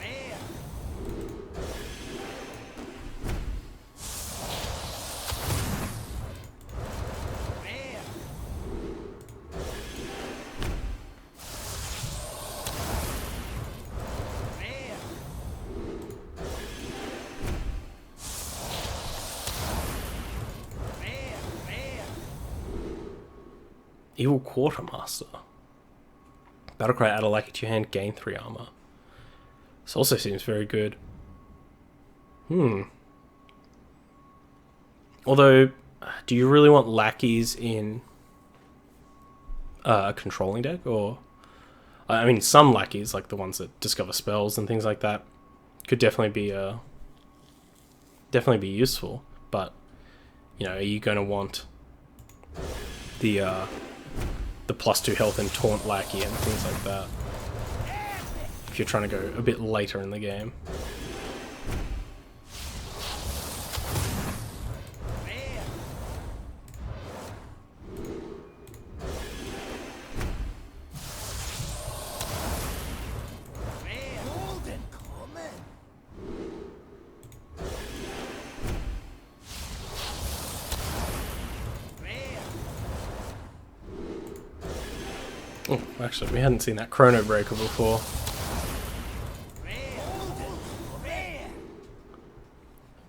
Evil Quartermaster. Battlecry, add a lackey to your hand, gain 3 armor. This also seems very good. Although, do you really want lackeys in a controlling deck? Or, I mean, some lackeys, like the ones that discover spells and things like that, could definitely be useful. But, are you going to want the +2 health and taunt lackey and things like that if you're trying to go a bit later in the game? Oh, actually, we hadn't seen that Chrono Breaker before.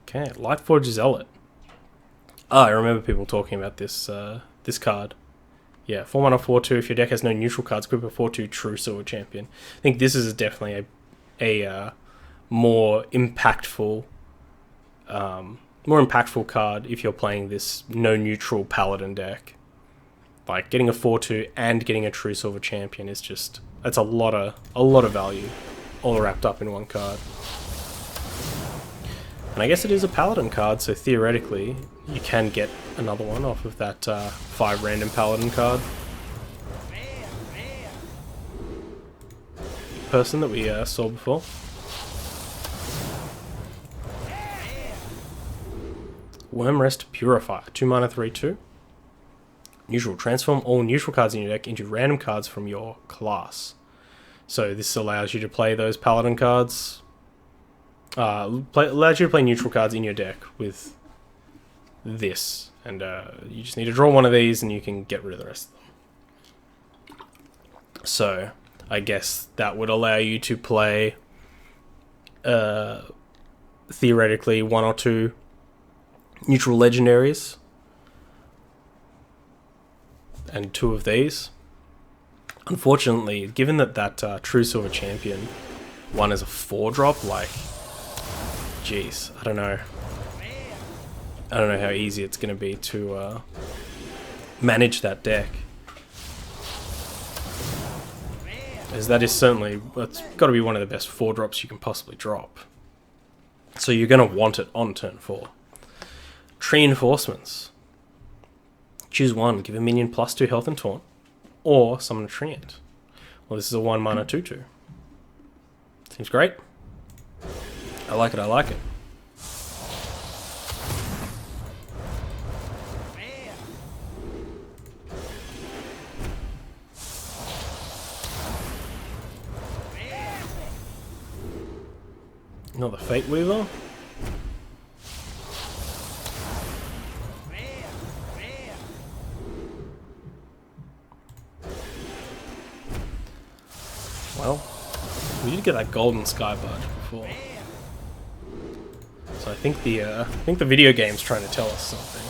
Okay, Lightforge Zealot. I remember people talking about this this card. Yeah, 4 mana 4/2. If your deck has no neutral cards, equip a 4/2 True Silver Champion. I think this is definitely a more impactful card if you're playing this no neutral Paladin deck. Like, getting a 4/2 and getting a True Silver Champion is just, that's a lot of value all wrapped up in one card. And I guess it is a Paladin card, so theoretically you can get another one off of that 5 random Paladin card person that we saw before. Wormrest Purifier, 2 mana 3/2. Neutral, transform all neutral cards in your deck into random cards from your class. So this allows you to play those Paladin cards. Allows you to play neutral cards in your deck with this. And you just need to draw one of these and you can get rid of the rest of them. So I guess that would allow you to play theoretically 1 or 2 neutral legendaries. And 2 of these. Unfortunately, given that True Silver Champion one is a 4-drop, like, Jeez, I don't know. I don't know how easy it's going to be to manage that deck. As that is certainly, it's got to be one of the best 4-drops you can possibly drop. So you're going to want it on turn 4. Tree Enforcements. Choose one, give a minion +2 health and taunt, or summon a treant. Well, this is a 1 mana 2/2. Seems great. I like it, I like it. Not the Fate Weaver. Well, we did get that golden sky barge before, so I think the video game's trying to tell us something.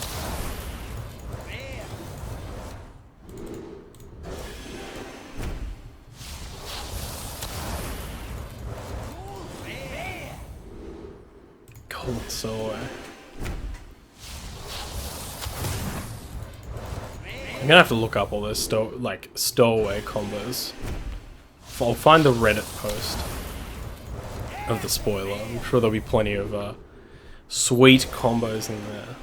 Golden Soul. I'm gonna have to look up all those stowaway combos. I'll find the Reddit post of the spoiler. I'm sure there'll be plenty of sweet combos in there.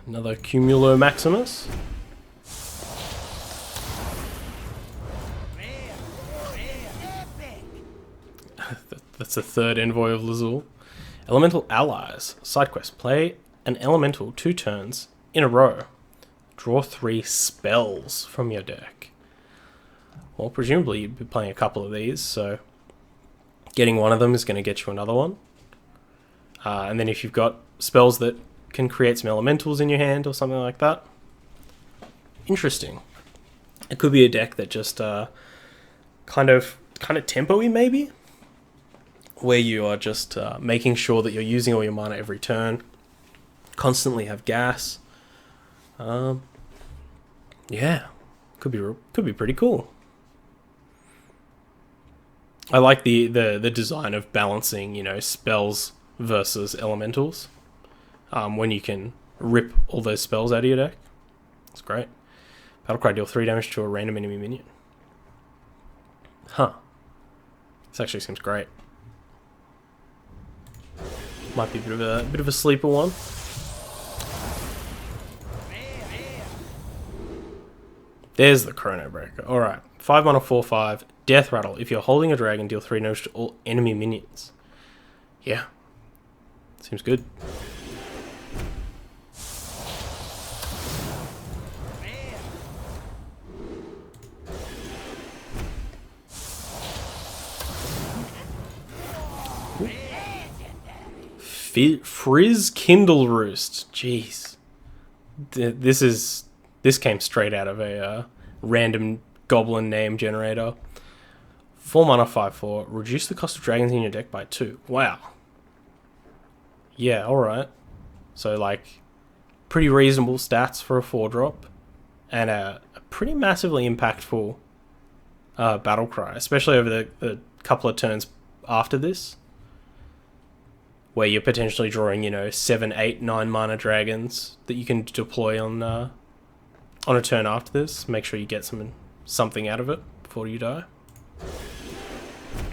Another Cumulo Maximus. That's the third envoy of Lazul. Elemental Allies. Side quest. Play an elemental 2 turns in a row. Draw 3 spells from your deck. Well, presumably you'd be playing a couple of these, so getting one of them is going to get you another one. And then if you've got spells that can create some elementals in your hand or something like that. Interesting. It could be a deck that just kind of tempo-y maybe, where you are just making sure that you're using all your mana every turn, constantly have gas. Yeah, could be pretty cool. I like the design of balancing, spells versus elementals. When you can rip all those spells out of your deck. It's great. Battlecry, deal 3 damage to a random enemy minion. Huh. This actually seems great. Might be a bit of a sleeper one. There's the Chrono Breaker. Alright. 5 mana 4/5. Death Rattle. If you're holding a dragon, deal 3 damage to all enemy minions. Yeah. Seems good. Frizz Kindle Roost. Jeez. This came straight out of a random goblin name generator. 4 mana 5/4. Reduce the cost of dragons in your deck by 2. Wow. Yeah, alright. So, pretty reasonable stats for a 4-drop. And a pretty massively impactful battle cry. Especially over the couple of turns after this, where you're potentially drawing, 7, 8, 9 mana dragons that you can deploy on a turn after this. Make sure you get something out of it before you die.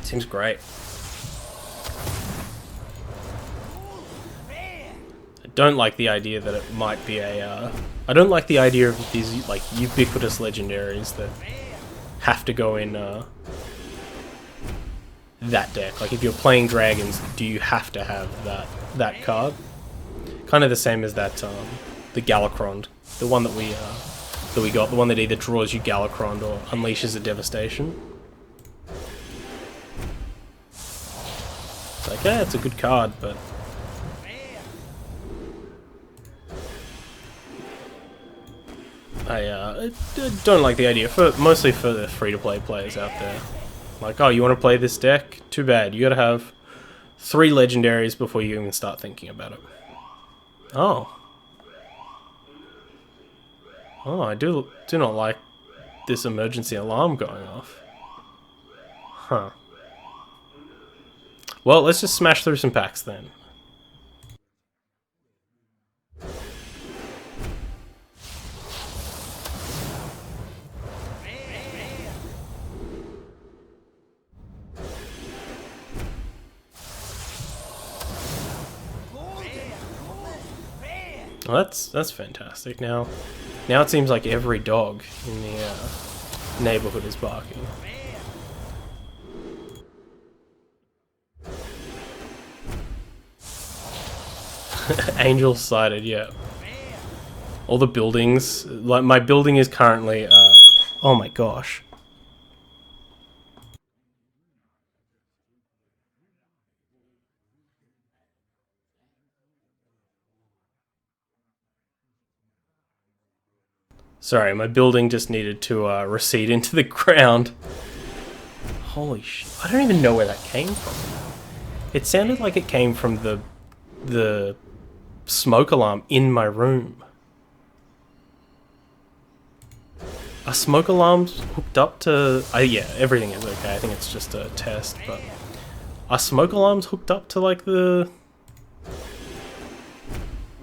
Seems great. I don't like the idea that it might be I don't like the idea of these ubiquitous legendaries that have to go in that deck. If you're playing dragons, do you have to have that card? Kind of the same as that the Galakron, the one that we got, the one that either draws you Galakron or unleashes a devastation. It's yeah, it's a good card, but I don't like the idea, mostly for the free-to-play players out there. Like, oh, you want to play this deck? Too bad. You gotta have 3 legendaries before you even start thinking about it. Oh. Oh, I do not like this emergency alarm going off. Huh. Well, let's just smash through some packs then. Well, that's fantastic. Now it seems like every dog in the neighborhood is barking. Angel sighted, yeah. All the buildings, like my building is currently, oh my gosh. Sorry, my building just needed to recede into the ground. Holy shit, I don't even know where that came from. It sounded like it came from the smoke alarm in my room. Are smoke alarms hooked up to... yeah, everything is okay. I think it's just a test, but... Are smoke alarms hooked up to, like, the...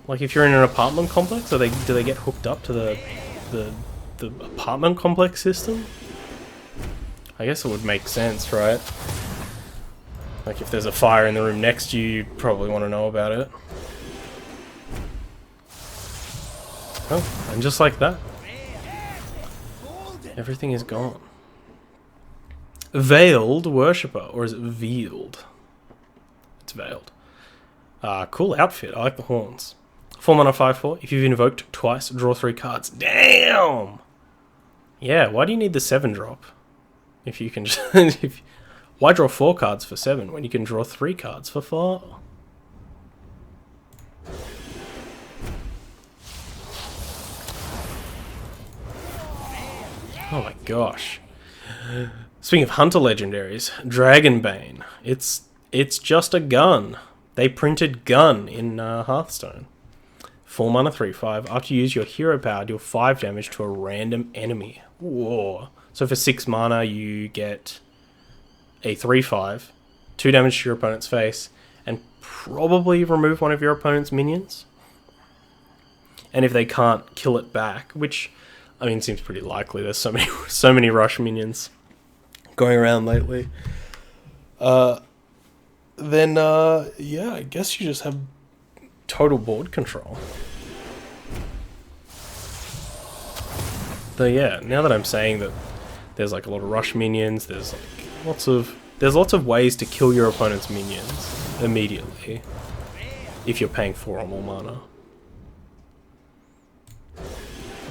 Like, if you're in an apartment complex, do they get hooked up to the apartment complex system? I guess it would make sense, right? Like, if there's a fire in the room next to you, you'd probably want to know about it. Oh, and just like that, everything is gone. Veiled Worshipper, or is it veiled? It's veiled. Cool outfit, I like the horns. 4 mana 5/4, if you've invoked twice, draw 3 cards. Damn! Yeah, why do you need the 7-drop? If you can just... why draw 4 cards for 7 when you can draw 3 cards for 4? Oh my gosh. Speaking of Hunter legendaries, Dragonbane. It's just a gun. They printed gun in Hearthstone. 4 mana 3/5. After you use your hero power, deal 5 damage to a random enemy. Whoa. So for 6 mana, you get a 3/5, 2 damage to your opponent's face, and probably remove one of your opponent's minions. And if they can't kill it back, which, I mean, seems pretty likely. There's so many rush minions going around lately. Then yeah, I guess you just have total board control. Though yeah, now that I'm saying that there's like a lot of rush minions, there's like lots of ways to kill your opponent's minions immediately if you're paying 4 or more mana.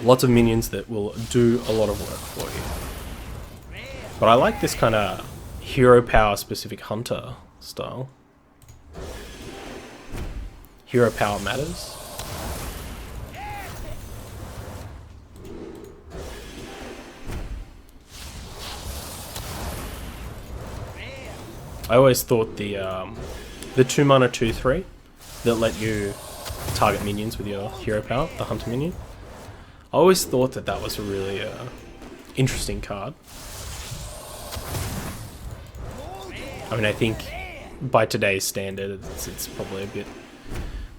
Lots of minions that will do a lot of work for you. But I like this kind of hero power specific hunter style. Hero power matters. I always thought the 2 mana 2/3 that let you target minions with your hero power, the hunter minion. I always thought that was a really interesting card. I mean, I think by today's standard, it's probably a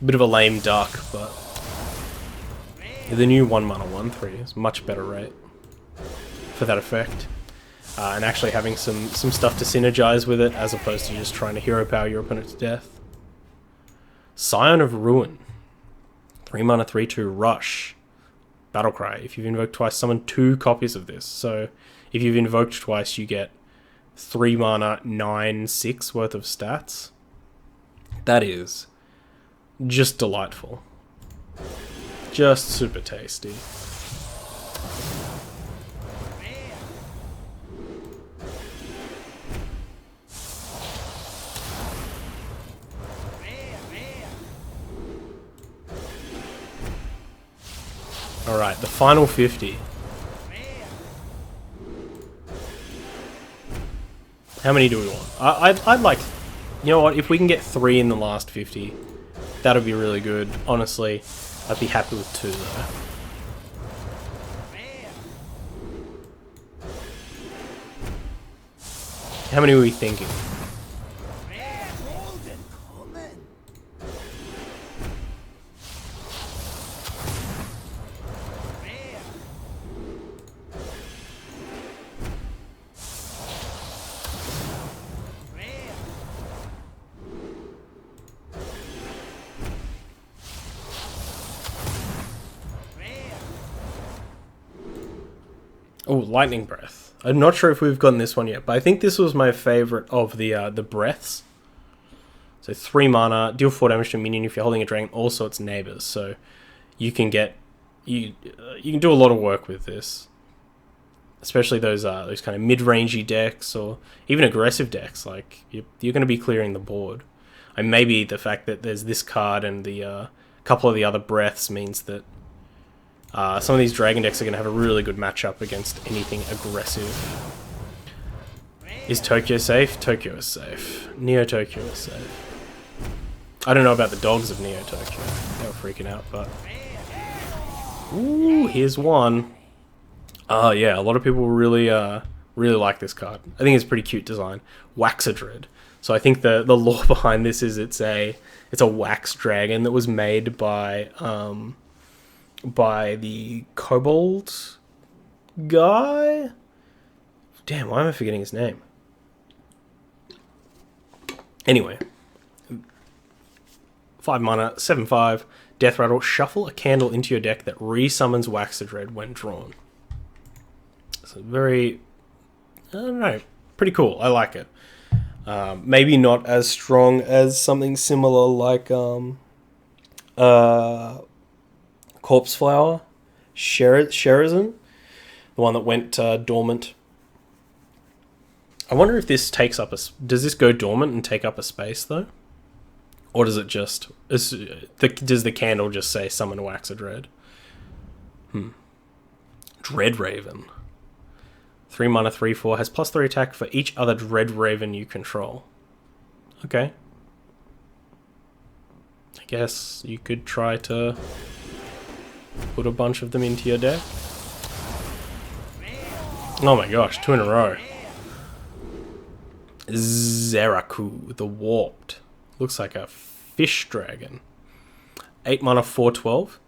bit of a lame duck, but the new 1 mana 1/3 is much better rate for that effect. And actually having some stuff to synergize with it, as opposed to just trying to hero power your opponent to death. Scion of Ruin. 3 mana 3/2 rush. Battlecry. If you've invoked twice, summon 2 copies of this. So if you've invoked twice, you get 3 mana 9/6 worth of stats. That is just delightful. Just super tasty. Alright, the final 50. How many do we want? I'd like... You know what, if we can get 3 in the last 50, that would be really good. Honestly, I'd be happy with 2 though. How many are we thinking? Oh, lightning breath. I'm not sure if we've gotten this one yet, but I think this was my favorite of the breaths. So 3 mana, deal 4 damage to a minion if you're holding a dragon, also its neighbors. So you can get you can do a lot of work with this, especially those kind of mid-rangey decks or even aggressive decks. Like you're going to be clearing the board. And maybe the fact that there's this card and the couple of the other breaths means that some of these dragon decks are going to have a really good matchup against anything aggressive. Is Tokyo safe? Tokyo is safe. Neo Tokyo is safe. I don't know about the dogs of Neo Tokyo. They were freaking out, but... Ooh, here's one. Yeah, a lot of people really like this card. I think it's a pretty cute design. Waxadred. So I think the lore behind this is it's a wax dragon that was made by the Kobold guy? Damn, why am I forgetting his name? Anyway. 5 mana, 7/5, Death Rattle. Shuffle a candle into your deck that resummons Waxadred when drawn. So very... I don't know. Pretty cool. I like it. Maybe not as strong as something similar like... Corpse Flower, Sherazin, the one that went dormant. I wonder if this takes up does this go dormant and take up a space though, or does it just does the candle just say summon Waxadred? Dread Raven, 3 mana, 3/4, has +3 attack for each other Dread Raven you control. Okay, I guess you could try to put a bunch of them into your deck. Oh my gosh, 2 in a row. Zeraku, the Warped. Looks like a fish dragon. 8 mana, 4/12.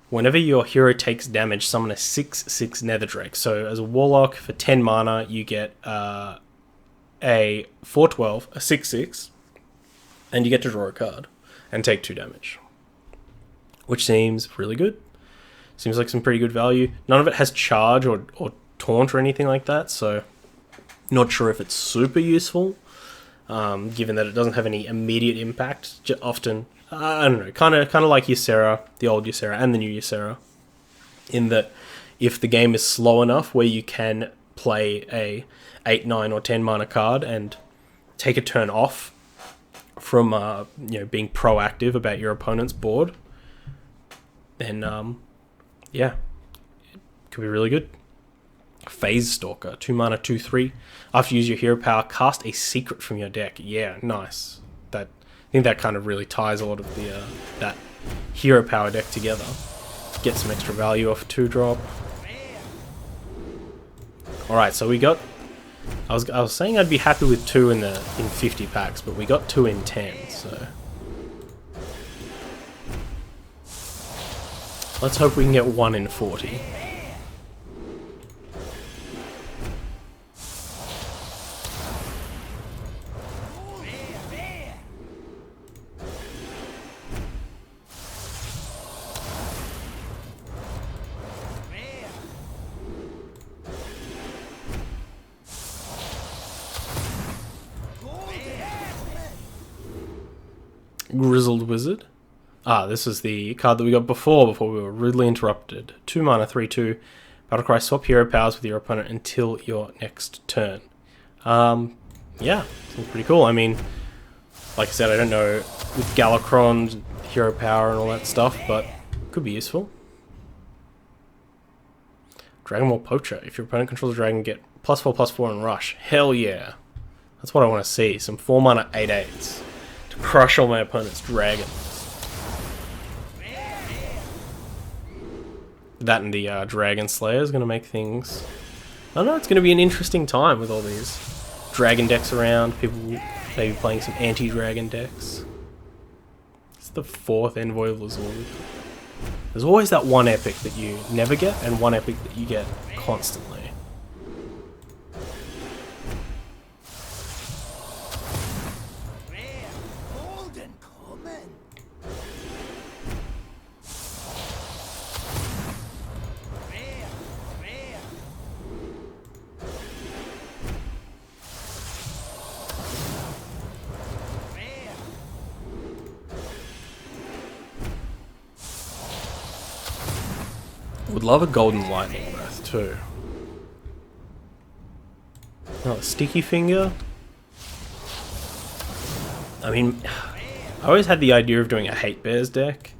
Whenever your hero takes damage, summon a 6/6 Nether Drake. So as a warlock, for 10 mana, you get a 4/12, a 6/6, and you get to draw a card and take 2 damage. Which seems really good. Seems like some pretty good value. None of it has charge or taunt or anything like that, so not sure if it's super useful, given that it doesn't have any immediate impact. Often, I don't know, kind of like Ysera, the old Ysera and the new Ysera, in that if the game is slow enough where you can play a 8, 9, or 10 mana card and take a turn off from being proactive about your opponent's board, then yeah, it could be really good. Phase Stalker, 2 mana, 2/3. After you use your hero power, cast a secret from your deck. Yeah, nice. I think that kind of really ties a lot of the that hero power deck together. Get some extra value off 2-drop. All right, so we got. I was saying I'd be happy with 2 in 50 packs, but we got 2 in 10. So let's hope we can get 1 in 40. Grizzled Wizard. This is the card that we got before we were rudely interrupted. 2 mana, 3/2. Battlecry, swap hero powers with your opponent until your next turn. Yeah, seems pretty cool. I mean, like I said, I don't know with Galakron, hero power and all that stuff, but could be useful. Dragon Ball Poacher. If your opponent controls a dragon, get +4/+4 and rush. Hell yeah. That's what I want to see. Some 4 mana 8/8s to crush all my opponent's dragons. That and the Dragon Slayer is going to make things... I don't know, it's going to be an interesting time with all these dragon decks around. People maybe playing some anti-dragon decks. It's the 4th Envoy of Lazul. There's always that one epic that you never get, and one epic that you get constantly. Would love a Golden Lightning Breath too. Oh, a Sticky Finger. I mean, I always had the idea of doing a Hate Bears deck,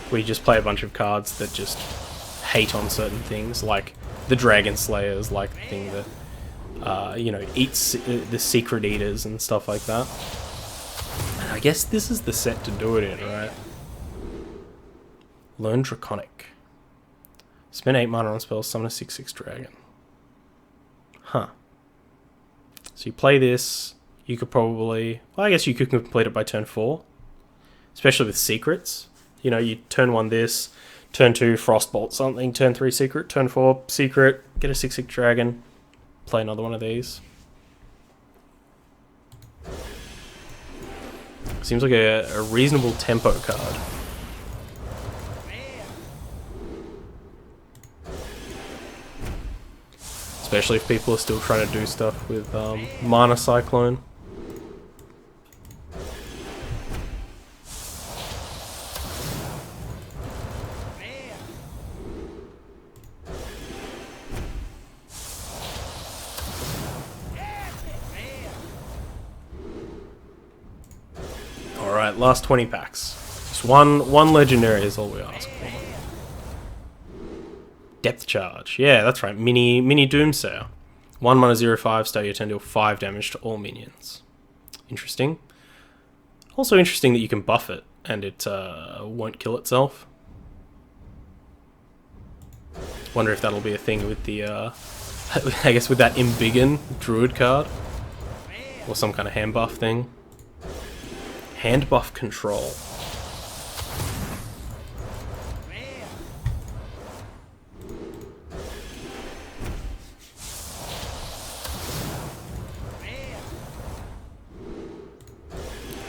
where you just play a bunch of cards that just hate on certain things, like the Dragon Slayers, like the thing that, you know, eats the Secret Eaters and stuff like that. And I guess this is the set to do it in, right? Learn Draconic. Spend 8 mana on spells, summon a 6/6 dragon. Huh. So you play this, you could probably... Well, I guess you could complete it by turn 4. Especially with secrets. You know, you turn 1 this, turn 2 Frostbolt something, turn 3 secret, turn 4 secret, get a 6/6 dragon, play another one of these. Seems like a reasonable tempo card. Especially if people are still trying to do stuff with Mana Cyclone. Alright, last 20 packs. Just one legendary is all we ask for. Depth Charge. Yeah, that's right. Mini Doomsayer. 1 mana 0/5, start your turn, deal 5 damage to all minions. Interesting. Also interesting that you can buff it and it won't kill itself. Wonder if that'll be a thing with the, I guess with that Embiggen Druid card. Or some kind of hand buff thing. Hand buff control.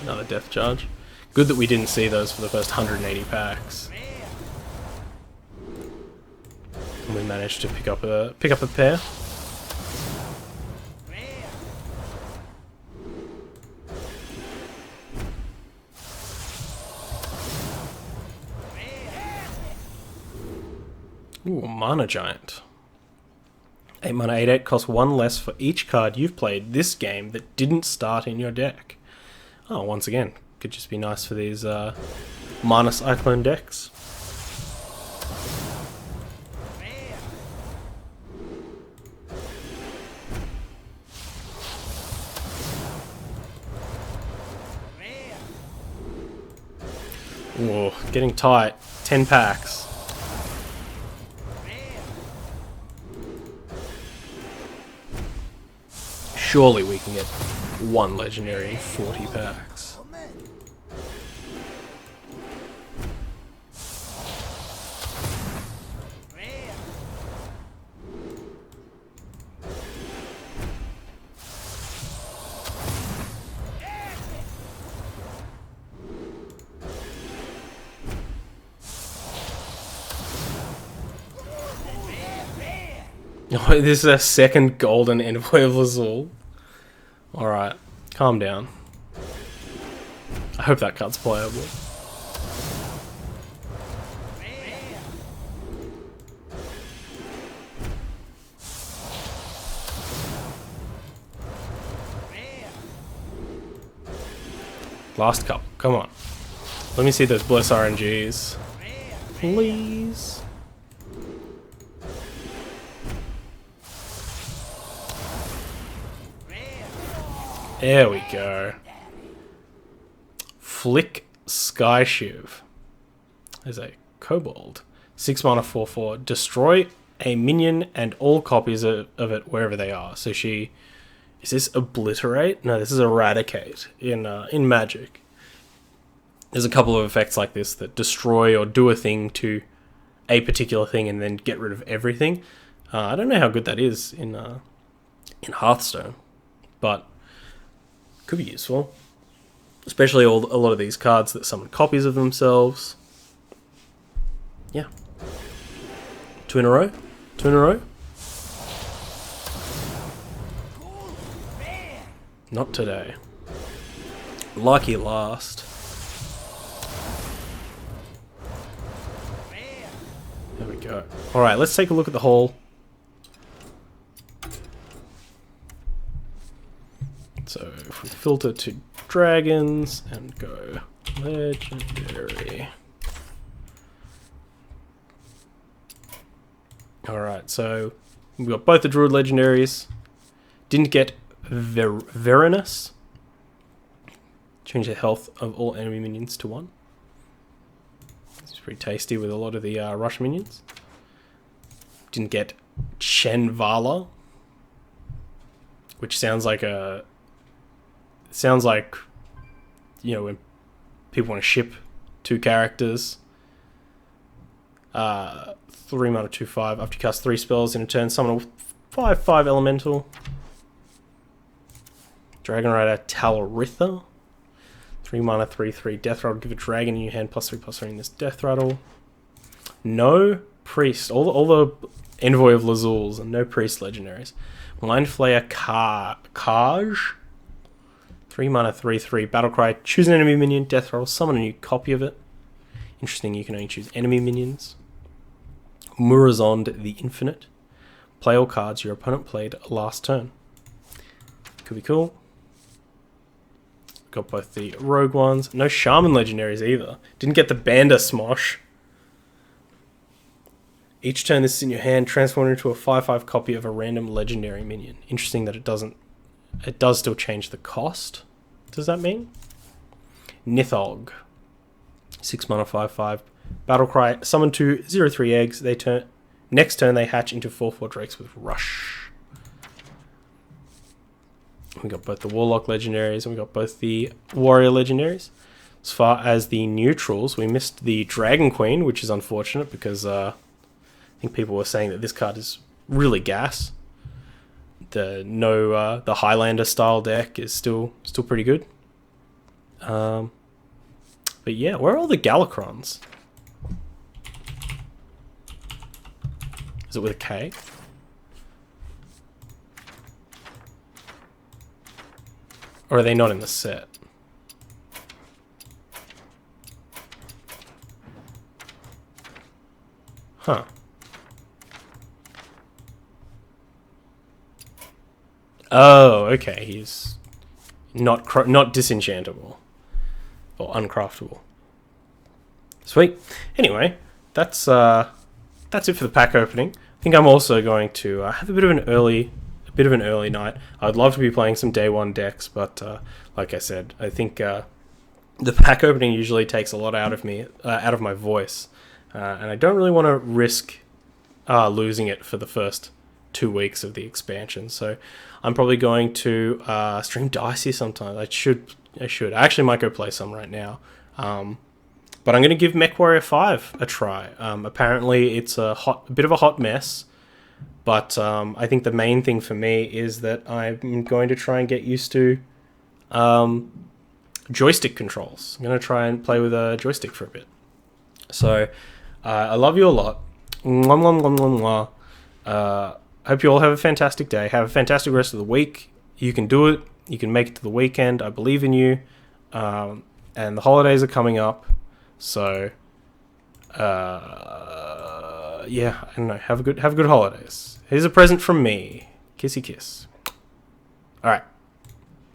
Another Death Charge. Good that we didn't see those for the first 180 packs. And we managed to pick up a pair. Ooh, Mana Giant. 8 mana 8/8 costs 1 less for each card you've played this game that didn't start in your deck. Oh, once again, could just be nice for these Mana Cyclone decks. Whoa, getting tight. 10 packs. Surely we can get 1 legendary in 40 packs. Oh, this is a second golden Envoy of Lazul. Alright, calm down. I hope that card's playable. Last couple, come on. Let me see those Bliss RNGs. Please. There we go. Flick Sky Shiv. There's a kobold. 6 mana 4/4. Destroy a minion and all copies of it wherever they are. So she... Is this Obliterate? No, this is Eradicate in Magic. There's a couple of effects like this that destroy or do a thing to a particular thing and then get rid of everything. I don't know how good that is in Hearthstone, but could be useful. Especially a lot of these cards that summon copies of themselves. Yeah. 2 in a row? 2 in a row? Not today. Lucky last. There we go. Alright, let's take a look at the haul. So, if we filter to dragons and go legendary. Alright, so we've got both the druid legendaries. Didn't get Veranus. Change the health of all enemy minions to 1. It's pretty tasty with a lot of the rush minions. Didn't get Shenvala, which sounds like you know, when people want to ship 2 characters. 3 mana 2/5. After you cast 3 spells in a turn, summon a 5/5 elemental. Dragon Rider Talritha. 3 mana 3/3. Death Rattle. Give a dragon in your hand +3/+3 in this Death Rattle. No priest. All the Envoy of Lazul's and no priest legendaries. Mind Flayer Kaj. 3 mana 3/3. Battlecry. Choose an enemy minion. Death Rattle. Summon a new copy of it. Interesting, you can only choose enemy minions. Murazond the Infinite. Play all cards your opponent played last turn. Could be cool. Got both the rogue ones. No shaman legendaries either. Didn't get the Banda Smosh. Each turn this is in your hand, transform it into a 5/5 copy of a random legendary minion. Interesting that it does still change the cost. Does that mean? Nithog. 6 mana 5/5. Battlecry. Summon 2 0/3 eggs. Next turn they hatch into 4/4 drakes with rush. We got both the Warlock legendaries and we got both the Warrior legendaries. As far as the neutrals, we missed the Dragon Queen, which is unfortunate because I think people were saying that this card is really gas. The Highlander style deck is still pretty good. But yeah, where are all the Galacrons? Is it with a K? Or are they not in the set? Huh. Oh, okay. He's not disenchantable or uncraftable. Sweet. Anyway, that's it for the pack opening. I think I'm also going to have a bit of an early night. I'd love to be playing some day 1 decks, but like I said, I think the pack opening usually takes a lot out of me, out of my voice, and I don't really want to risk losing it for the first 2 weeks of the expansion. So I'm probably going to stream Dicey sometime. I should. I actually might go play some right now. But I'm going to give MechWarrior 5 a try. Apparently it's a bit of a hot mess. But I think the main thing for me is that I'm going to try and get used to joystick controls. I'm going to try and play with a joystick for a bit. So I love you a lot. Mwah, mwah, mwah, mwah, mwah. Hope you all have a fantastic day. Have a fantastic rest of the week. You can do it. You can make it to the weekend. I believe in you. And the holidays are coming up. So yeah, I don't know. Have a good holidays. Here's a present from me. Kissy kiss. All right.